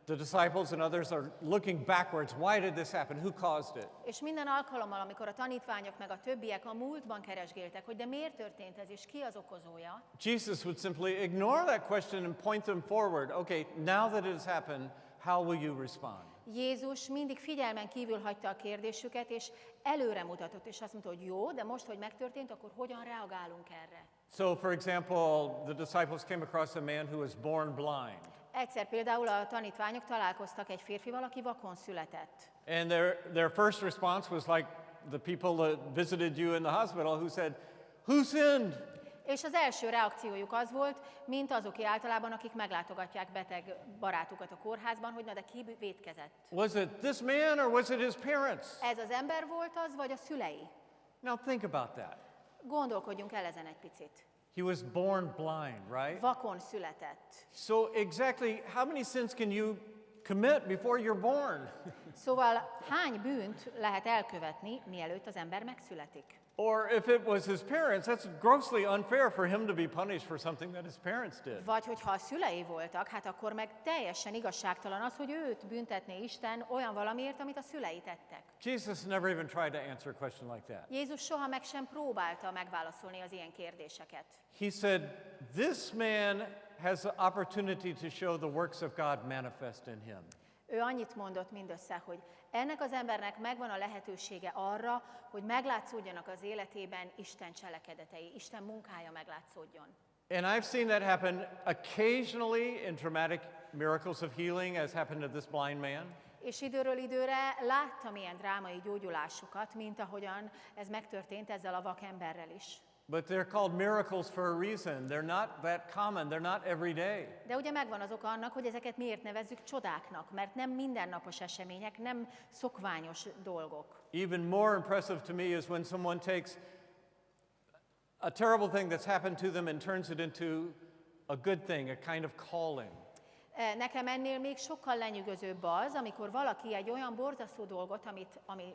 Speaker 3: The disciples and others are looking backwards. Why did this happen? Who caused it?
Speaker 4: És minden alkalommal, amikor a tanítványok meg a többiek a múltban keresgéltek, hogy de miért történt ez, és ki az okozója,
Speaker 3: Jesus would simply ignore that question and point them forward. Okay, now that it has happened, how will you respond?
Speaker 4: Jézus mindig figyelmen kívül hagyta a kérdésüket, és előre mutatott, és azt mondta, hogy jó, de most, hogy megtörtént, akkor hogyan reagálunk erre?
Speaker 3: So, for example, the disciples came across a man who was born blind.
Speaker 4: Egyszer például a tanítványok találkoztak egy férfival, aki vakon született.
Speaker 3: And their first response was like the people that visited you in the hospital who said, "Who sinned?"
Speaker 4: És az első reakciójuk az volt, mint azoké általában, akik meglátogatják beteg barátukat a kórházban, hogy na de ki vétkezett.
Speaker 3: Was it this man or was it his parents?
Speaker 4: Ez az ember volt az, vagy a szülei?
Speaker 3: Now think about that.
Speaker 4: Gondolkodjunk el ezen egy picit.
Speaker 3: He was born blind, right?
Speaker 4: Vakon született.
Speaker 3: So exactly how many sins can you commit before you're born?
Speaker 4: Szóval hány bűnt lehet elkövetni, mielőtt az ember megszületik?
Speaker 3: Or if it was his parents, that's grossly unfair for him to be punished for something that his parents did.
Speaker 4: Vagy hogyha a szülei voltak, hát akkor meg teljesen igazságtalan az, hogy őt büntetné Isten olyan valamiért, amit a szülei tettek.
Speaker 3: Jesus never even tried to answer a question like that.
Speaker 4: Jézus soha meg sem próbálta megválaszolni az ilyen kérdéseket.
Speaker 3: He said, "This man has the opportunity to show the works of God manifest in him."
Speaker 4: Ő annyit mondott mindössze, hogy ennek az embernek megvan a lehetősége arra, hogy meglátszódjanak az életében Isten cselekedetei, Isten munkája meglátszódjon.
Speaker 3: And I've seen that happen occasionally in dramatic miracles of healing, as happened to this blind man.
Speaker 4: És időről időre láttam ilyen drámai gyógyulásokat, mint ahogyan ez megtörtént ezzel a vakemberrel is.
Speaker 3: But they're called miracles for a reason. They're not that common. They're not every day.
Speaker 4: De ugye megvan az oka annak, hogy ezeket miért nevezzük csodáknak, mert nem mindennapos események, nem szokványos dolgok.
Speaker 3: Even more impressive to me is when someone takes a terrible thing that's happened to them and turns it into a good thing, a kind of calling.
Speaker 4: Nekem ennél még sokkal lenyűgözőbb az, amikor valaki egy olyan borzasztó dolgot,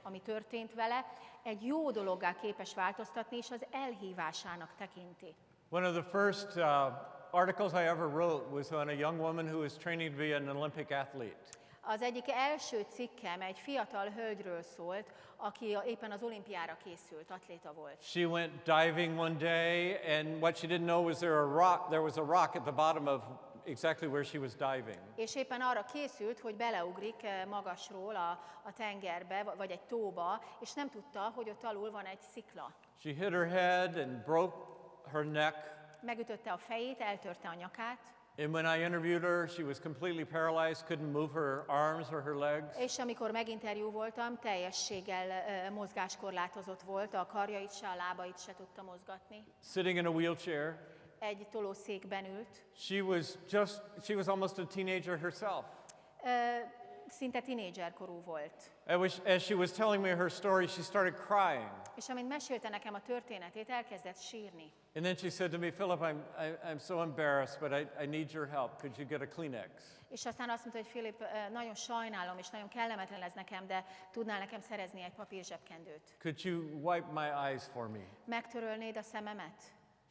Speaker 4: ami történt vele, egy jó dologgá képes változtatni, és az elhívásának tekinti.
Speaker 3: One of the first articles I ever wrote was on a young woman who was training to be an Olympic athlete.
Speaker 4: Az egyik első cikkem egy fiatal hölgyről szólt, aki éppen az olimpiára készült, atléta volt.
Speaker 3: She went diving one day, and what she didn't know was there was a rock at the bottom of exactly where she was diving.
Speaker 4: És éppen arra készült, hogy beleugrik magasról a tengerbe, vagy egy tóba, és nem tudta, hogy ott alul van egy szikla.
Speaker 3: She hit her head and broke her neck.
Speaker 4: Megütötte a fejét, eltörte a nyakát.
Speaker 3: And when I interviewed her, she was completely paralyzed, couldn't move her arms or her legs.
Speaker 4: És amikor meginterjú voltam, teljességgel mozgáskorlátozott volt, a karjait se, a lábait se tudta mozgatni.
Speaker 3: Sitting in a wheelchair.
Speaker 4: Egy tolószékben ült.
Speaker 3: She was almost a teenager herself.
Speaker 4: Szinte tinédzserkorú volt.
Speaker 3: As she was telling me her story, she started crying.
Speaker 4: És amint mesélte nekem a történetét, elkezdett sírni.
Speaker 3: And then she said to me, "Philip, I'm so embarrassed, but I need your help. Could you get a Kleenex?"
Speaker 4: És aztán azt mondta, hogy Philip, nagyon sajnálom, és nagyon kellemetlen ez nekem, de tudnál nekem szerezni egy papírzsebkendőt?
Speaker 3: Could you wipe my eyes for me?
Speaker 4: Megtörölnéd a szememet?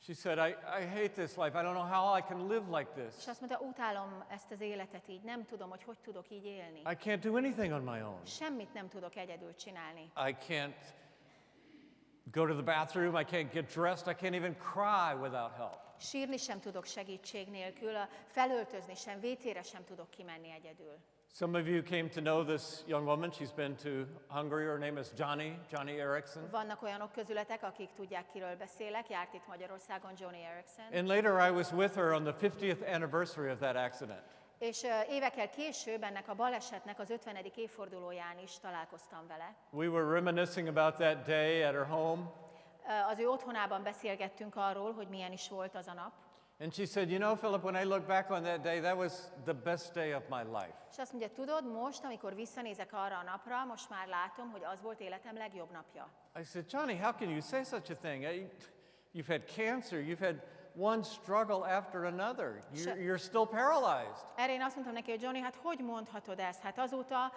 Speaker 3: She said, I hate this life. I don't know how I can live like
Speaker 4: És
Speaker 3: this.
Speaker 4: azt mondta, utálom ezt az életet így, nem tudom, hogy tudok így élni.
Speaker 3: I can't do anything on my own.
Speaker 4: Semmit nem tudok egyedül csinálni.
Speaker 3: I can't go to the bathroom. I can't get dressed. I can't even cry without help.
Speaker 4: Sírni sem tudok segítség nélkül, felöltözni sem, vécére sem tudok kimenni egyedül.
Speaker 3: Some of you came to know this young woman. She's been to Hungary. Her name is Johnny Erickson.
Speaker 4: Vannak olyanok közületek, akik tudják, kiről beszélek, járt itt Magyarországon Johnny Erickson.
Speaker 3: And later I was with her on the 50th anniversary of that accident.
Speaker 4: És évekkel később ennek a balesetnek az 50. évfordulóján is találkoztam vele.
Speaker 3: We were reminiscing about that day at her home.
Speaker 4: Az ő otthonában beszélgettünk arról, hogy milyen is volt az a nap.
Speaker 3: And she said, "You know, Philip, when I look back on that day, that was the best day of my life."
Speaker 4: És azt mondja, tudod, most, amikor visszanézek arra a napra, most már látom, hogy az volt életem legjobb napja.
Speaker 3: I said, "Johnny, how can you say such a thing? You've had cancer. You've had one struggle after another. You're still paralyzed."
Speaker 4: Erre én azt mondtam neki, hogy Johnny, hát hogy mondhatod ezt? Hát azóta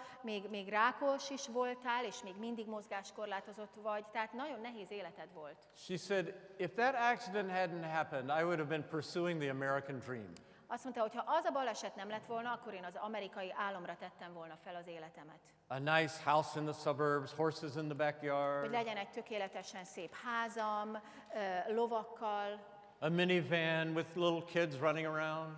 Speaker 4: még rákos is voltál, és még mindig mozgáskorlátozott vagy, tehát nagyon nehéz életed volt.
Speaker 3: She said, "If that accident hadn't happened, I would have been pursuing the American dream."
Speaker 4: Azt mondta, hogy ha az a baleset nem lett volna, akkor én az amerikai álomra tettem volna fel az életemet.
Speaker 3: A nice house in the suburbs, horses in the
Speaker 4: Hogy
Speaker 3: backyard,
Speaker 4: legyen egy tökéletesen szép házam, lovakkal,
Speaker 3: a minivan with little kids running around.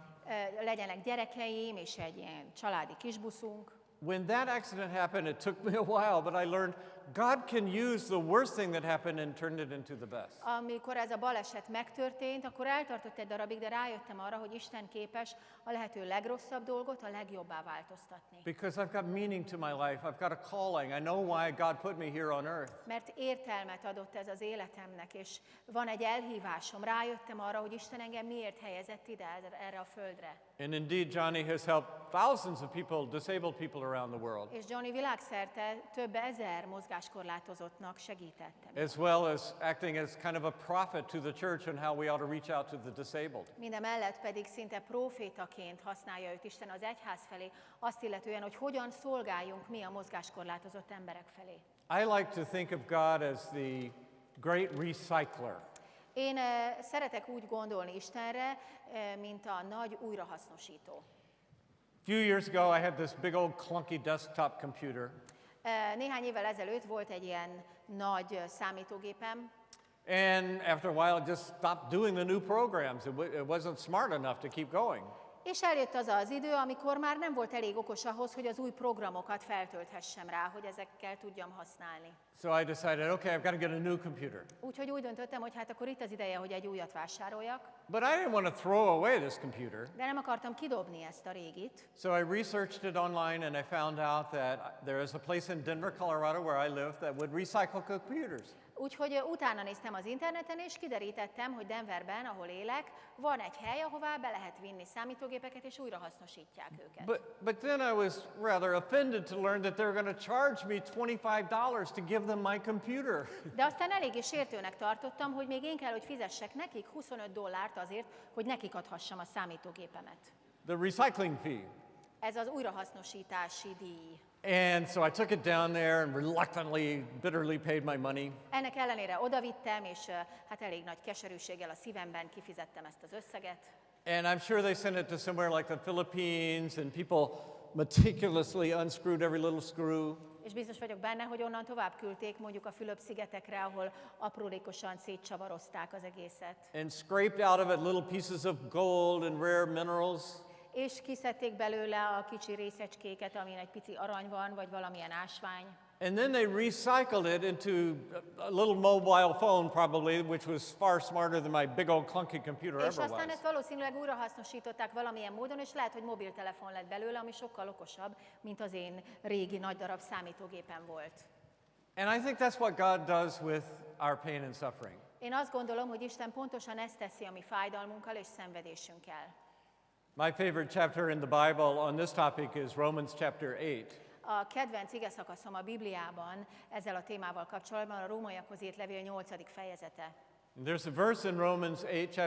Speaker 4: legyenek gyerekeim és egy ilyen családi kisbuszunk.
Speaker 3: When that accident happened, it took me a while, but I learned God can use the worst thing that happened and turn it into the best.
Speaker 4: Amikor ez a baleset megtörtént, akkor eltartott egy darabig, de rájöttem arra, hogy Isten képes a lehető legrosszabb dolgot a legjobbá változtatni.
Speaker 3: Because I've got meaning to my life. I've got a calling. I know why God put me here on earth.
Speaker 4: Mert értelmet adott ez az életemnek, és van egy elhívásom. Rájöttem arra, hogy Isten engem miért helyezett ide, erre a földre.
Speaker 3: And indeed, Johnny has helped thousands of people, disabled people around the world,
Speaker 4: És Johnny világszerte több ezer mozgáskorlátozottnak segítettem.
Speaker 3: as well as acting as kind of a prophet to the church on how we ought to reach out to the disabled.
Speaker 4: Mindemellett pedig szinte profétaként használja őt Isten az egyház felé, azt illetően, hogy hogyan szolgáljunk mi a mozgáskorlátozott emberek felé.
Speaker 3: I like to think of God as the great recycler.
Speaker 4: Én szeretek úgy gondolni Istenre, mint a nagy újrahasznosító.
Speaker 3: A few years ago, I had this big old clunky desktop computer,
Speaker 4: Néhány évvel ezelőtt volt egy ilyen nagy számítógépem,
Speaker 3: and after a while, it just stopped doing the new programs. It wasn't smart enough to keep going.
Speaker 4: és eljött az az idő, amikor már nem volt elég okos ahhoz, hogy az új programokat feltölthessem rá, hogy ezekkel tudjam használni.
Speaker 3: So I decided, okay, I've got to get a new computer.
Speaker 4: Úgyhogy úgy döntöttem, hogy hát akkor itt az ideje, hogy egy újat vásároljak,
Speaker 3: But I didn't want to throw away this computer.
Speaker 4: de nem akartam kidobni ezt a régit.
Speaker 3: So I researched it online and I found out that there is a place in Denver, Colorado where I live that would recycle computers.
Speaker 4: Úgyhogy utána néztem az interneten, és kiderítettem, hogy Denverben, ahol élek, van egy hely, ahová be lehet vinni számítógépeket, és újra hasznosítják őket.
Speaker 3: But then I was rather offended to learn that they're going to charge me $25 to give them my computer.
Speaker 4: De aztán eléggé sértőnek tartottam, hogy még én kell, hogy fizessek nekik $25 azért, hogy nekik adhassam a számítógépemet.
Speaker 3: The recycling fee.
Speaker 4: Ez az újrahasznosítási díj.
Speaker 3: And so I took it down there and reluctantly, bitterly paid my money.
Speaker 4: Ennek ellenére odavittem, és hát elég nagy keserűséggel a szívemben kifizettem ezt az összeget.
Speaker 3: And I'm sure they sent it to somewhere like the Philippines, and people meticulously unscrewed every little screw.
Speaker 4: És biztos vagyok benne, hogy onnan tovább küldték mondjuk a Fülöp-szigetekre, ahol aprólékosan szétcsavarozták az egészet.
Speaker 3: And scraped out of it little pieces of gold and rare minerals.
Speaker 4: És kiszedték belőle a kicsi részecskéket, amin egy pici arany van, vagy valamilyen ásvány.
Speaker 3: And then they recycled it into a little mobile phone, probably, which was far smarter than my big old clunky computer
Speaker 4: És
Speaker 3: ever
Speaker 4: aztán
Speaker 3: was.
Speaker 4: ezt valószínűleg újrahasznosították valamilyen módon, és lehet, hogy mobiltelefon lett belőle, ami sokkal okosabb, mint az én régi nagy darab számítógépem volt.
Speaker 3: And I think that's what God does with our pain and suffering.
Speaker 4: Én azt gondolom, hogy Isten pontosan ezt teszi a mi fájdalmunkkal és szenvedésünkkel.
Speaker 3: My favorite chapter in the Bible on this topic is Romans chapter 8.
Speaker 4: A kedvenc igeszakaszom a Bibliában ezzel a témával kapcsolatban a Rómaiakhoz írt levél 8. fejezete.
Speaker 3: There's a verse in Romans 8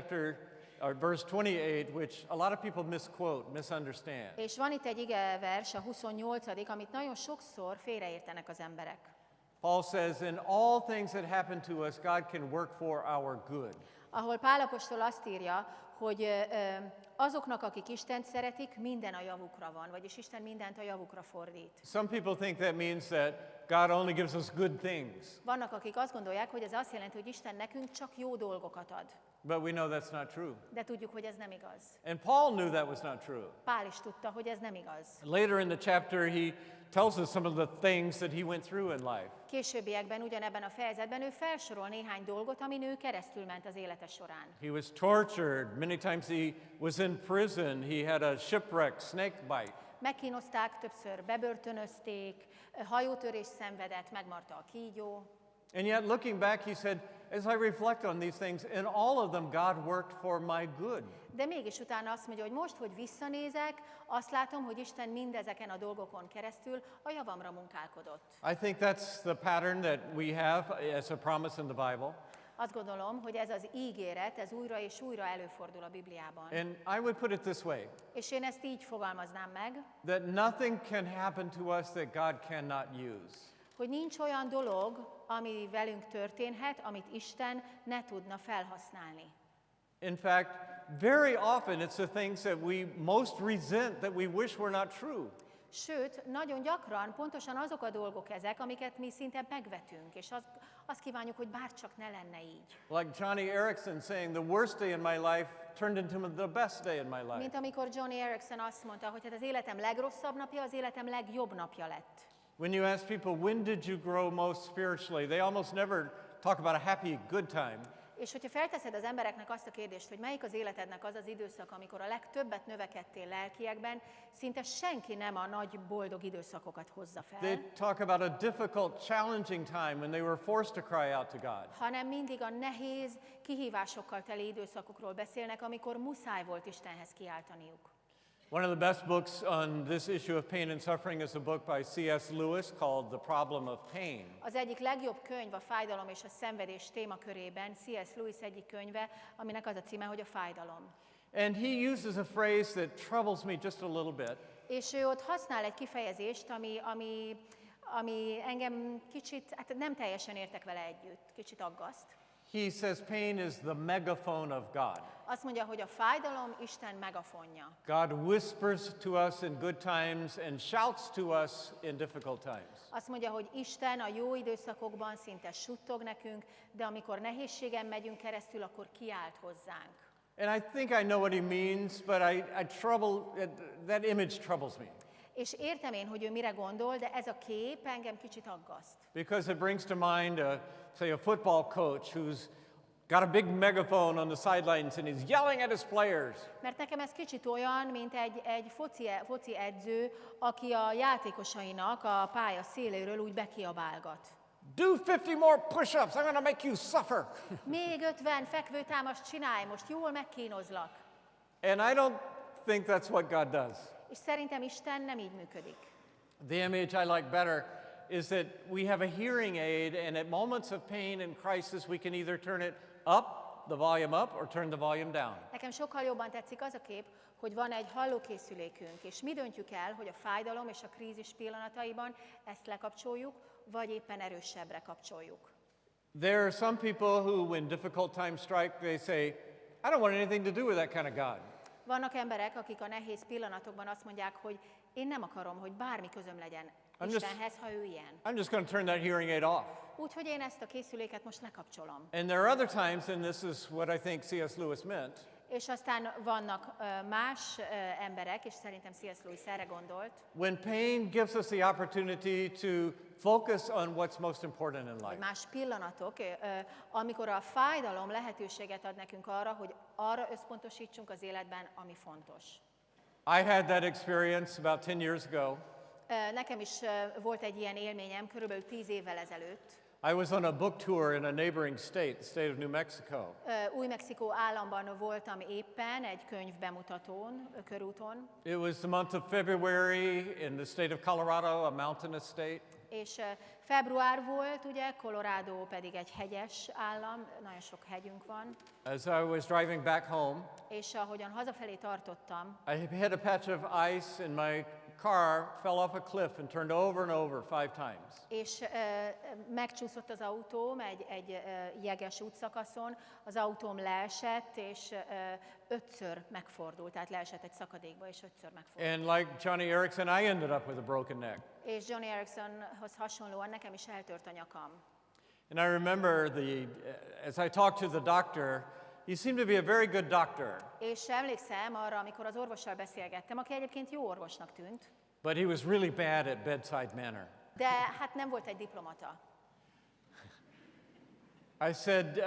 Speaker 3: or verse 28 which a lot of people misquote, misunderstand.
Speaker 4: És van itt egy igevers, a 28., amit nagyon sokszor félreértenek az emberek.
Speaker 3: Paul says, in all things that happen to us, God can work for our good.
Speaker 4: Ahol Pál apostol azt írja, hogy azoknak, akik Istent szeretik, minden a javukra van, vagyis Isten mindent a javukra fordít.
Speaker 3: Some people think that means that God only gives us good things,
Speaker 4: Vannak, akik azt gondolják, hogy ez azt jelenti, hogy Isten nekünk csak jó dolgokat ad.
Speaker 3: but we know that's not true.
Speaker 4: De tudjuk, hogy ez nem igaz.
Speaker 3: And Paul knew that was not true.
Speaker 4: Pál is tudta, hogy ez nem igaz.
Speaker 3: Later in the chapter, he tells us some of the things that he went through in life.
Speaker 4: Későbbiekben, ugyanebben a fejezetben ő felsorol néhány dolgot, amin ő keresztül ment az élete során.
Speaker 3: He was tortured. Many times he was in prison. He had a shipwreck, snake bite.
Speaker 4: Megkínozták, többször bebörtönözték, hajótörés szenvedett, megmarta a kígyó.
Speaker 3: And yet, looking back, he said, as I reflect on these things, in all of them, God worked for my good.
Speaker 4: De mégis utána azt mondja, hogy most, hogy visszanézek, azt látom, hogy Isten mindezeken a dolgokon keresztül a javamra munkálkodott.
Speaker 3: I think that's the pattern that we have as a promise in the Bible.
Speaker 4: Azt gondolom, hogy ez az ígéret, ez újra és újra előfordul a Bibliában.
Speaker 3: And I would put it this way,
Speaker 4: És én ezt így fogalmaznám meg,
Speaker 3: that nothing can happen to us that God cannot use.
Speaker 4: hogy nincs olyan dolog, ami velünk történhet, amit Isten ne tudna felhasználni.
Speaker 3: In fact, very often it's the things that we most resent that we wish were not true.
Speaker 4: Sőt, nagyon gyakran pontosan azok a dolgok ezek, amiket mi szinte megvetünk, és azt kívánjuk, hogy bárcsak ne lenne így.
Speaker 3: Like Johnny Erickson saying, the worst day in my life turned into the best day in my life.
Speaker 4: Mint amikor Johnny Erickson azt mondta, hogy hát az életem legrosszabb napja, az életem legjobb napja lett.
Speaker 3: When you ask people, when did you grow most spiritually, they almost never talk about a happy, good time.
Speaker 4: És hogyha felteszed az embereknek azt a kérdést, hogy melyik az életednek az az időszak, amikor a legtöbbet növekedtél lelkiekben, szinte senki nem a nagy boldog időszakokat hozza fel.
Speaker 3: They talk about a difficult, challenging time when they were forced to cry out to God.
Speaker 4: Hanem mindig a nehéz, kihívásokkal teli időszakokról beszélnek, amikor muszáj volt Istenhez kiáltaniuk.
Speaker 3: One of the best books on this issue of pain and suffering is a book by C.S. Lewis called The Problem of Pain.
Speaker 4: Az egyik legjobb könyv a fájdalom és a szenvedés témakörében C.S. Lewis egyik könyve, aminek az a címe, hogy a fájdalom.
Speaker 3: And he uses a phrase that troubles me just a little bit.
Speaker 4: És ő ott használ egy kifejezést, ami engem kicsit, hát nem teljesen értek vele együtt, kicsit aggaszt.
Speaker 3: He says pain is the megaphone of God.
Speaker 4: Azt mondja, hogy a fájdalom Isten megafonja.
Speaker 3: God whispers to us in good times and shouts to us in difficult times.
Speaker 4: Azt mondja, hogy Isten a jó időszakokban szinte suttog nekünk, de amikor nehézségen megyünk keresztül, akkor kiált hozzánk.
Speaker 3: And I think I know what he means, but that image troubles me.
Speaker 4: És értem én, hogy ő mire gondol, de ez a kép engem kicsit aggaszt.
Speaker 3: Because it brings to mind, say, a football coach who's got a big megaphone on the sidelines and he's yelling at his players.
Speaker 4: Mert nekem ez kicsit olyan, mint egy foci edző, aki a játékosainak a pálya széléről úgy bekiabálgat.
Speaker 3: Do 50 more push-ups, I'm going to make you suffer.
Speaker 4: Még 50 fekvőtámaszt csinálj, most jól megkínozlak.
Speaker 3: And I don't think that's what God does.
Speaker 4: És szerintem Isten nem így működik.
Speaker 3: The image I like better is that we have a hearing aid, and at moments of pain and crisis, we can either turn it up, the volume up, or turn the volume down.
Speaker 4: Nekem sokkal jobban tetszik az a kép, hogy van egy hallókészülékünk, és mi döntjük el, hogy a fájdalom és a krízis pillanataiban ezt lekapcsoljuk, vagy éppen erősebbre kapcsoljuk.
Speaker 3: There are some people who, when difficult times strike, they say, I don't want anything to do with that kind of God.
Speaker 4: Vannak emberek, akik a nehéz pillanatokban azt mondják, hogy én nem akarom, hogy bármi közöm legyen Istenhez, ha ő ilyen.
Speaker 3: I'm just going to turn that hearing aid off.
Speaker 4: Úgyhogy én ezt a készüléket most lekapcsolom.
Speaker 3: And there are other times, and this is what I think C.S. Lewis meant,
Speaker 4: És aztán vannak más emberek, és szerintem C.S. Lewis erre gondolt,
Speaker 3: when pain gives us the opportunity to focus on what's most important in
Speaker 4: hogy
Speaker 3: life.
Speaker 4: más pillanatok, amikor a fájdalom lehetőséget ad nekünk arra, hogy arra összpontosítsunk az életben, ami fontos.
Speaker 3: I had that experience about 10 years ago.
Speaker 4: Nekem is volt egy ilyen élményem, körülbelül 10 évvel ezelőtt.
Speaker 3: I was on a book tour in a neighboring state, the state of New Mexico.
Speaker 4: Új-Mexikó államban voltam éppen egy könyvbemutatón, körúton.
Speaker 3: It was the month of February in the state of Colorado, a mountainous state.
Speaker 4: És február volt, ugye, Colorado pedig egy hegyes állam, nagyon sok hegyünk van.
Speaker 3: As I was driving back home,
Speaker 4: És ahogyan hazafelé tartottam,
Speaker 3: I hit a patch of ice and my car fell off a cliff and turned over and over 5 times.
Speaker 4: és megcsúszott az autóm egy jeges útszakaszon, az autóm leesett, és 5-ször megfordult, tehát leesett egy szakadékba, és 5-ször megfordult.
Speaker 3: And like Johnny Erickson, I ended up with a broken neck.
Speaker 4: És Johnny Ericksonhoz hasonlóan nekem is eltört a nyakam.
Speaker 3: And I remember as I talked to the doctor, he seemed to be a very good doctor,
Speaker 4: És emlékszem arra, amikor az orvossal beszélgettem, aki egyébként jó orvosnak tűnt,
Speaker 3: but he was really bad at bedside manner.
Speaker 4: de hát nem volt egy diplomata.
Speaker 3: I said,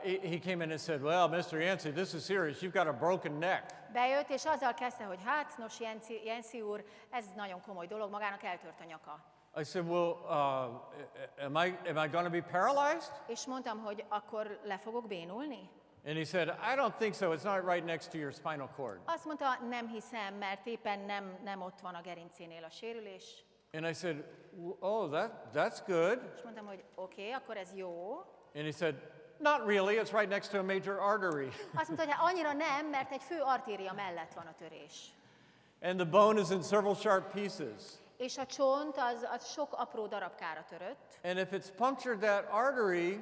Speaker 3: he came in and said, well, Mr. Yancey, this is serious. You've got a broken neck.
Speaker 4: Bejött, és azzal kezdte, hogy hát, nos, Yancey úr, ez nagyon komoly dolog, magának eltört a nyaka.
Speaker 3: I said, well, am I going to be paralyzed?
Speaker 4: És mondtam, hogy akkor le fogok bénulni?
Speaker 3: And he said, I don't think so. It's not right next to your spinal cord.
Speaker 4: Azt mondta, nem hiszem, mert éppen nem ott van a gerincénél a sérülés.
Speaker 3: And I said, oh, that's good.
Speaker 4: És mondtam, hogy oké, akkor ez jó.
Speaker 3: And he said, not really. It's right next to a major artery.
Speaker 4: Azt mondta, hogy hát annyira nem, mert egy fő artéria mellett van a törés.
Speaker 3: And the bone is in several sharp pieces.
Speaker 4: És a csont az sok apró darabkára törött.
Speaker 3: And if it's punctured that artery,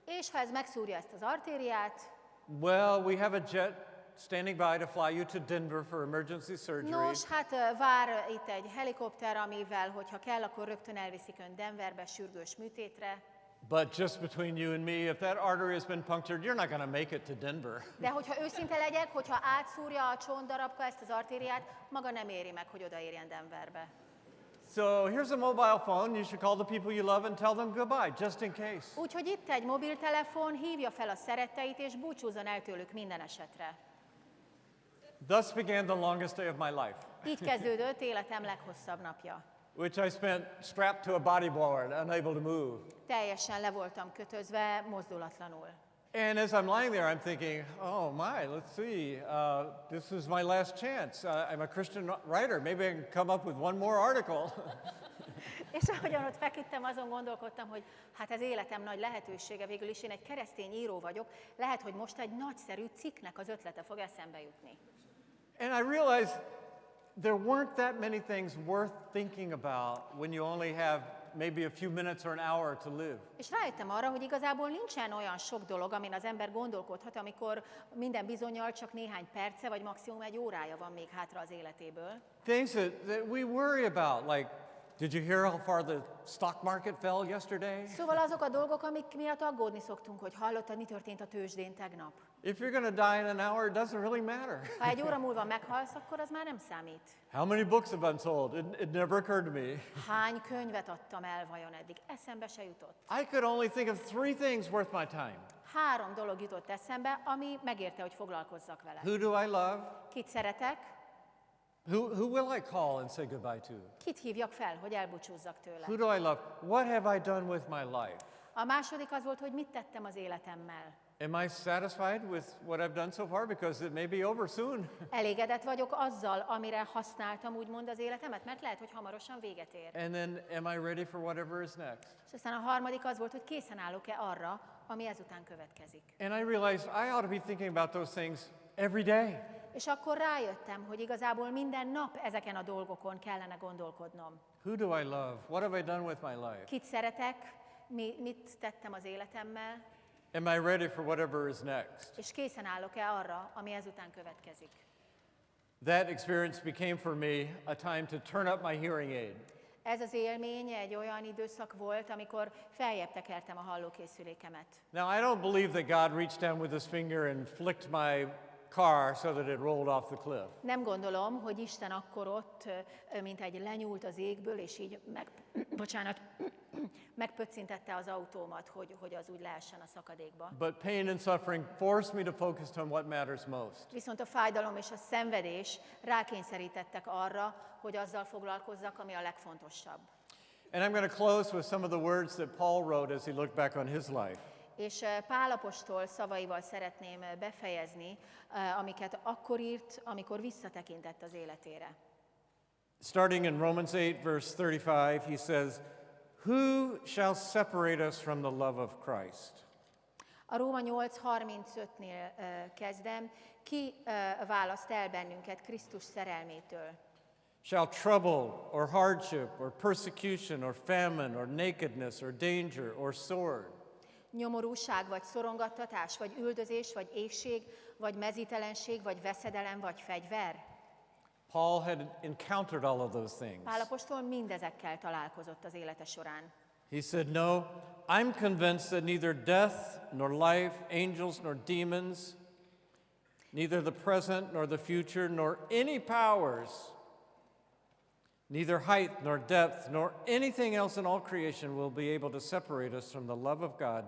Speaker 4: És ha ez megszúrja ezt az artériát,
Speaker 3: well, we have a jet standing by to fly you to Denver for emergency surgery.
Speaker 4: Nos, hát vár itt egy helikopter, amivel, hogyha kell, akkor rögtön elviszik ön Denverbe sürgős műtétre.
Speaker 3: But just between you and me, if that artery has been punctured, you're not going to make it to Denver.
Speaker 4: De hogyha őszinte legyek, hogyha átszúrja a csontdarabka ezt az artériát, maga nem éri meg, hogy odaérjen Denverbe.
Speaker 3: So here's a mobile phone. You should call the people you love and tell them goodbye, just in case.
Speaker 4: Úgyhogy itt egy mobiltelefon, hívja fel a szeretteit, és búcsúzzon el tőlük minden esetre.
Speaker 3: Thus began the longest day of my life,
Speaker 4: Így kezdődött életem leghosszabb napja.
Speaker 3: which I spent strapped to a body board, unable to move.
Speaker 4: Teljesen le voltam kötözve, mozdulatlanul.
Speaker 3: And as I'm lying there, I'm thinking, oh my, let's see, this is my last chance. I'm a Christian writer. Maybe I can come up with one more article.
Speaker 4: És ahogyan ott feküdtem, azon gondolkodtam, hogy hát ez életem nagy lehetősége, végül is én egy keresztény író vagyok, lehet, hogy most egy nagyszerű cikknek az ötlete fog eszembe jutni.
Speaker 3: And I realized there weren't that many things worth thinking about when you only have maybe a few minutes or an hour to live.
Speaker 4: És rájöttem arra, hogy igazából nincsen olyan sok dolog, amin az ember gondolkodhat, amikor minden bizonnyal csak néhány perce, vagy maximum egy órája van még hátra az életéből.
Speaker 3: Things that we worry about, like, did you hear how far the stock market fell yesterday?
Speaker 4: Szóval azok a dolgok, amik miatt aggódni szoktunk, hogy hallottad, mi történt a tőzsdén tegnap.
Speaker 3: If you're going to die in an hour, it doesn't really matter.
Speaker 4: Ha egy óra múlva meghalsz, akkor az már nem számít.
Speaker 3: How many books have been sold? It never occurred to me.
Speaker 4: Hány könyvet adtam el vajon eddig? Eszembe se jutott.
Speaker 3: I could only think of 3 things worth my time.
Speaker 4: 3 dolog jutott eszembe, ami megérte, hogy foglalkozzak vele.
Speaker 3: Who do I love?
Speaker 4: Kit szeretek?
Speaker 3: Who will I call and say goodbye to?
Speaker 4: Kit hívjak fel, hogy elbúcsúzzak tőle?
Speaker 3: Who do I love? What have I done with my life?
Speaker 4: A második az volt, hogy mit tettem az életemmel.
Speaker 3: Am I satisfied with what I've done so far? Because it may be over soon.
Speaker 4: Elégedett vagyok azzal, amire használtam úgymond az életemet, mert lehet, hogy hamarosan véget ér.
Speaker 3: And then am I ready for whatever is next?
Speaker 4: És aztán a harmadik az volt, hogy készen állok-e arra, ami ezután következik.
Speaker 3: And I realized I ought to be thinking about those things every day.
Speaker 4: És akkor rájöttem, hogy igazából minden nap ezeken a dolgokon kellene gondolkodnom.
Speaker 3: Who do I love? What have I done with my life?
Speaker 4: Kit szeretek, mit tettem az életemmel,
Speaker 3: Am I ready for whatever is next?
Speaker 4: és készen állok-e arra, ami ezután következik.
Speaker 3: That experience became for me a time to turn up my hearing aid.
Speaker 4: Ez az élmény egy olyan időszak volt, amikor feljebb tekertem a hallókészülékemet.
Speaker 3: Now, I don't believe that God reached down with his finger and flicked my car so that it rolled off the cliff.
Speaker 4: Nem gondolom, hogy Isten akkor ott, mint egy lenyúlt az égből, és így megpöccintette az autómat, hogy az úgy leessen a szakadékba.
Speaker 3: But pain and suffering forced me to focus on what matters most.
Speaker 4: Viszont a fájdalom és a szenvedés rákényszerítettek arra, hogy azzal foglalkozzak, ami a legfontosabb.
Speaker 3: And I'm going to close with some of the words that Paul wrote as he looked back on his life.
Speaker 4: És Pál apostol szavaival szeretném befejezni, amiket akkor írt, amikor visszatekintett az életére.
Speaker 3: Starting in Romans 8, verse 35, he says, "Who shall separate us from the love of Christ?"
Speaker 4: A Róma 8:35-nél kezdem. Ki választ el bennünket Krisztus szerelmétől?
Speaker 3: Shall trouble, or hardship, or persecution, or famine, or nakedness, or danger, or sword?
Speaker 4: Nyomorúság, vagy szorongattatás, vagy üldözés, vagy éhség, vagy mezítelenség, vagy veszedelem, vagy fegyver?
Speaker 3: Paul had encountered all of those things.
Speaker 4: Pál apostol mindezekkel találkozott az élete során.
Speaker 3: He said, "No, I'm convinced that neither death, nor life, angels, nor demons, neither the present, nor the future, nor any powers, neither height, nor depth, nor anything else in all creation will be able to separate us from the love of God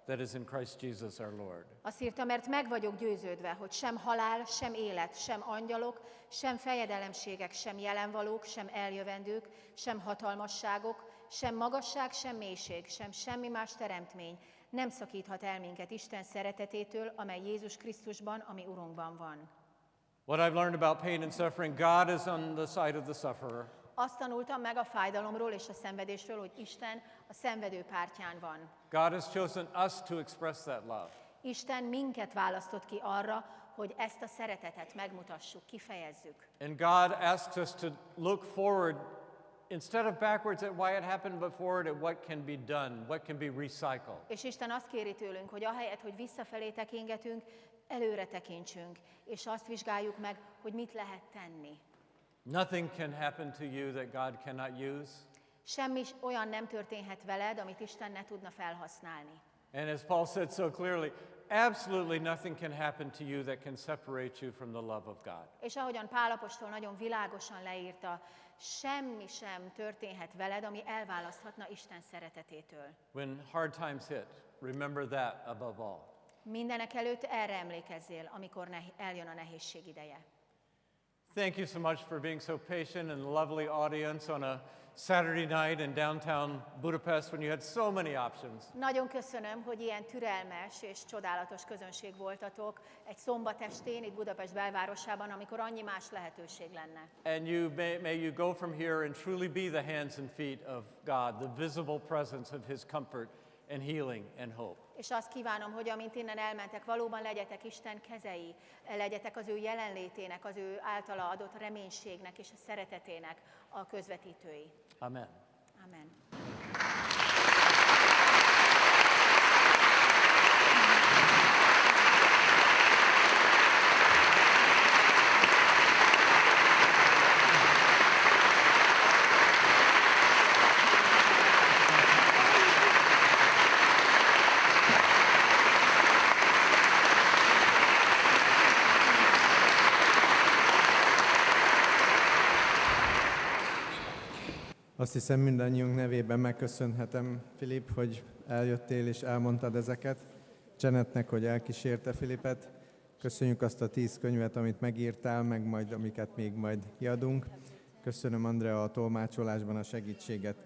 Speaker 3: that is in Christ Jesus our Lord."
Speaker 4: Azt írta, mert meg vagyok győződve, hogy sem halál, sem élet, sem angyalok, sem fejedelemségek, sem jelenvalók, sem eljövendők, sem hatalmasságok, sem magasság, sem mélység, sem semmi más teremtmény nem szakíthat el minket Isten szeretetétől, amely Jézus Krisztusban, ami Urunkban van.
Speaker 3: What I've learned about pain and suffering, God is on the side of the sufferer.
Speaker 4: Azt tanultam meg a fájdalomról és a szenvedésről, hogy Isten a szenvedő pártján van.
Speaker 3: God has chosen us to express that love.
Speaker 4: Isten minket választott ki arra, hogy ezt a szeretetet megmutassuk, kifejezzük.
Speaker 3: And God asks us to look forward instead of backwards at why it happened, but forward at what can be done, what can be recycled.
Speaker 4: És Isten azt kéri tőlünk, hogy ahelyett, hogy visszafelé tekingetünk, előre tekintsünk, és azt vizsgáljuk meg, hogy mit lehet tenni.
Speaker 3: Nothing can happen to you that God cannot use.
Speaker 4: Semmi olyan nem történhet veled, amit Isten ne tudna felhasználni.
Speaker 3: And as Paul said so clearly, absolutely nothing can happen to you that can separate you from the love of God.
Speaker 4: És ahogyan Pál apostol nagyon világosan leírta, semmi sem történhet veled, ami elválaszthatna Isten szeretetétől.
Speaker 3: When hard times hit, remember that above all.
Speaker 4: Mindenek előtt erre emlékezzél, amikor eljön a nehézség ideje.
Speaker 3: Thank you so much for being so patient and lovely audience on a Saturday night in downtown Budapest when you had so many options.
Speaker 4: Nagyon köszönöm, hogy ilyen türelmes és csodálatos közönség voltatok egy szombat estén itt Budapest belvárosában, amikor annyi más lehetőség lenne.
Speaker 3: And may you go from here and truly be the hands and feet of God, the visible presence of His comfort and healing and hope.
Speaker 4: És azt kívánom, hogy amint innen elmentek, valóban legyetek Isten kezei, legyetek az ő jelenlétének, az ő általa adott reménységnek és a szeretetének a közvetítői.
Speaker 3: Amen.
Speaker 4: Amen.
Speaker 2: Azt hiszem, mindannyiunk nevében megköszönhetem, Filip, hogy eljöttél és elmondtad ezeket. Janetnek, hogy elkísérte Filipet. Köszönjük azt a 10 könyvet, amit megírtál, meg majd amiket még majd kiadunk. Köszönöm, Andrea, a tolmácsolásban a segítséget.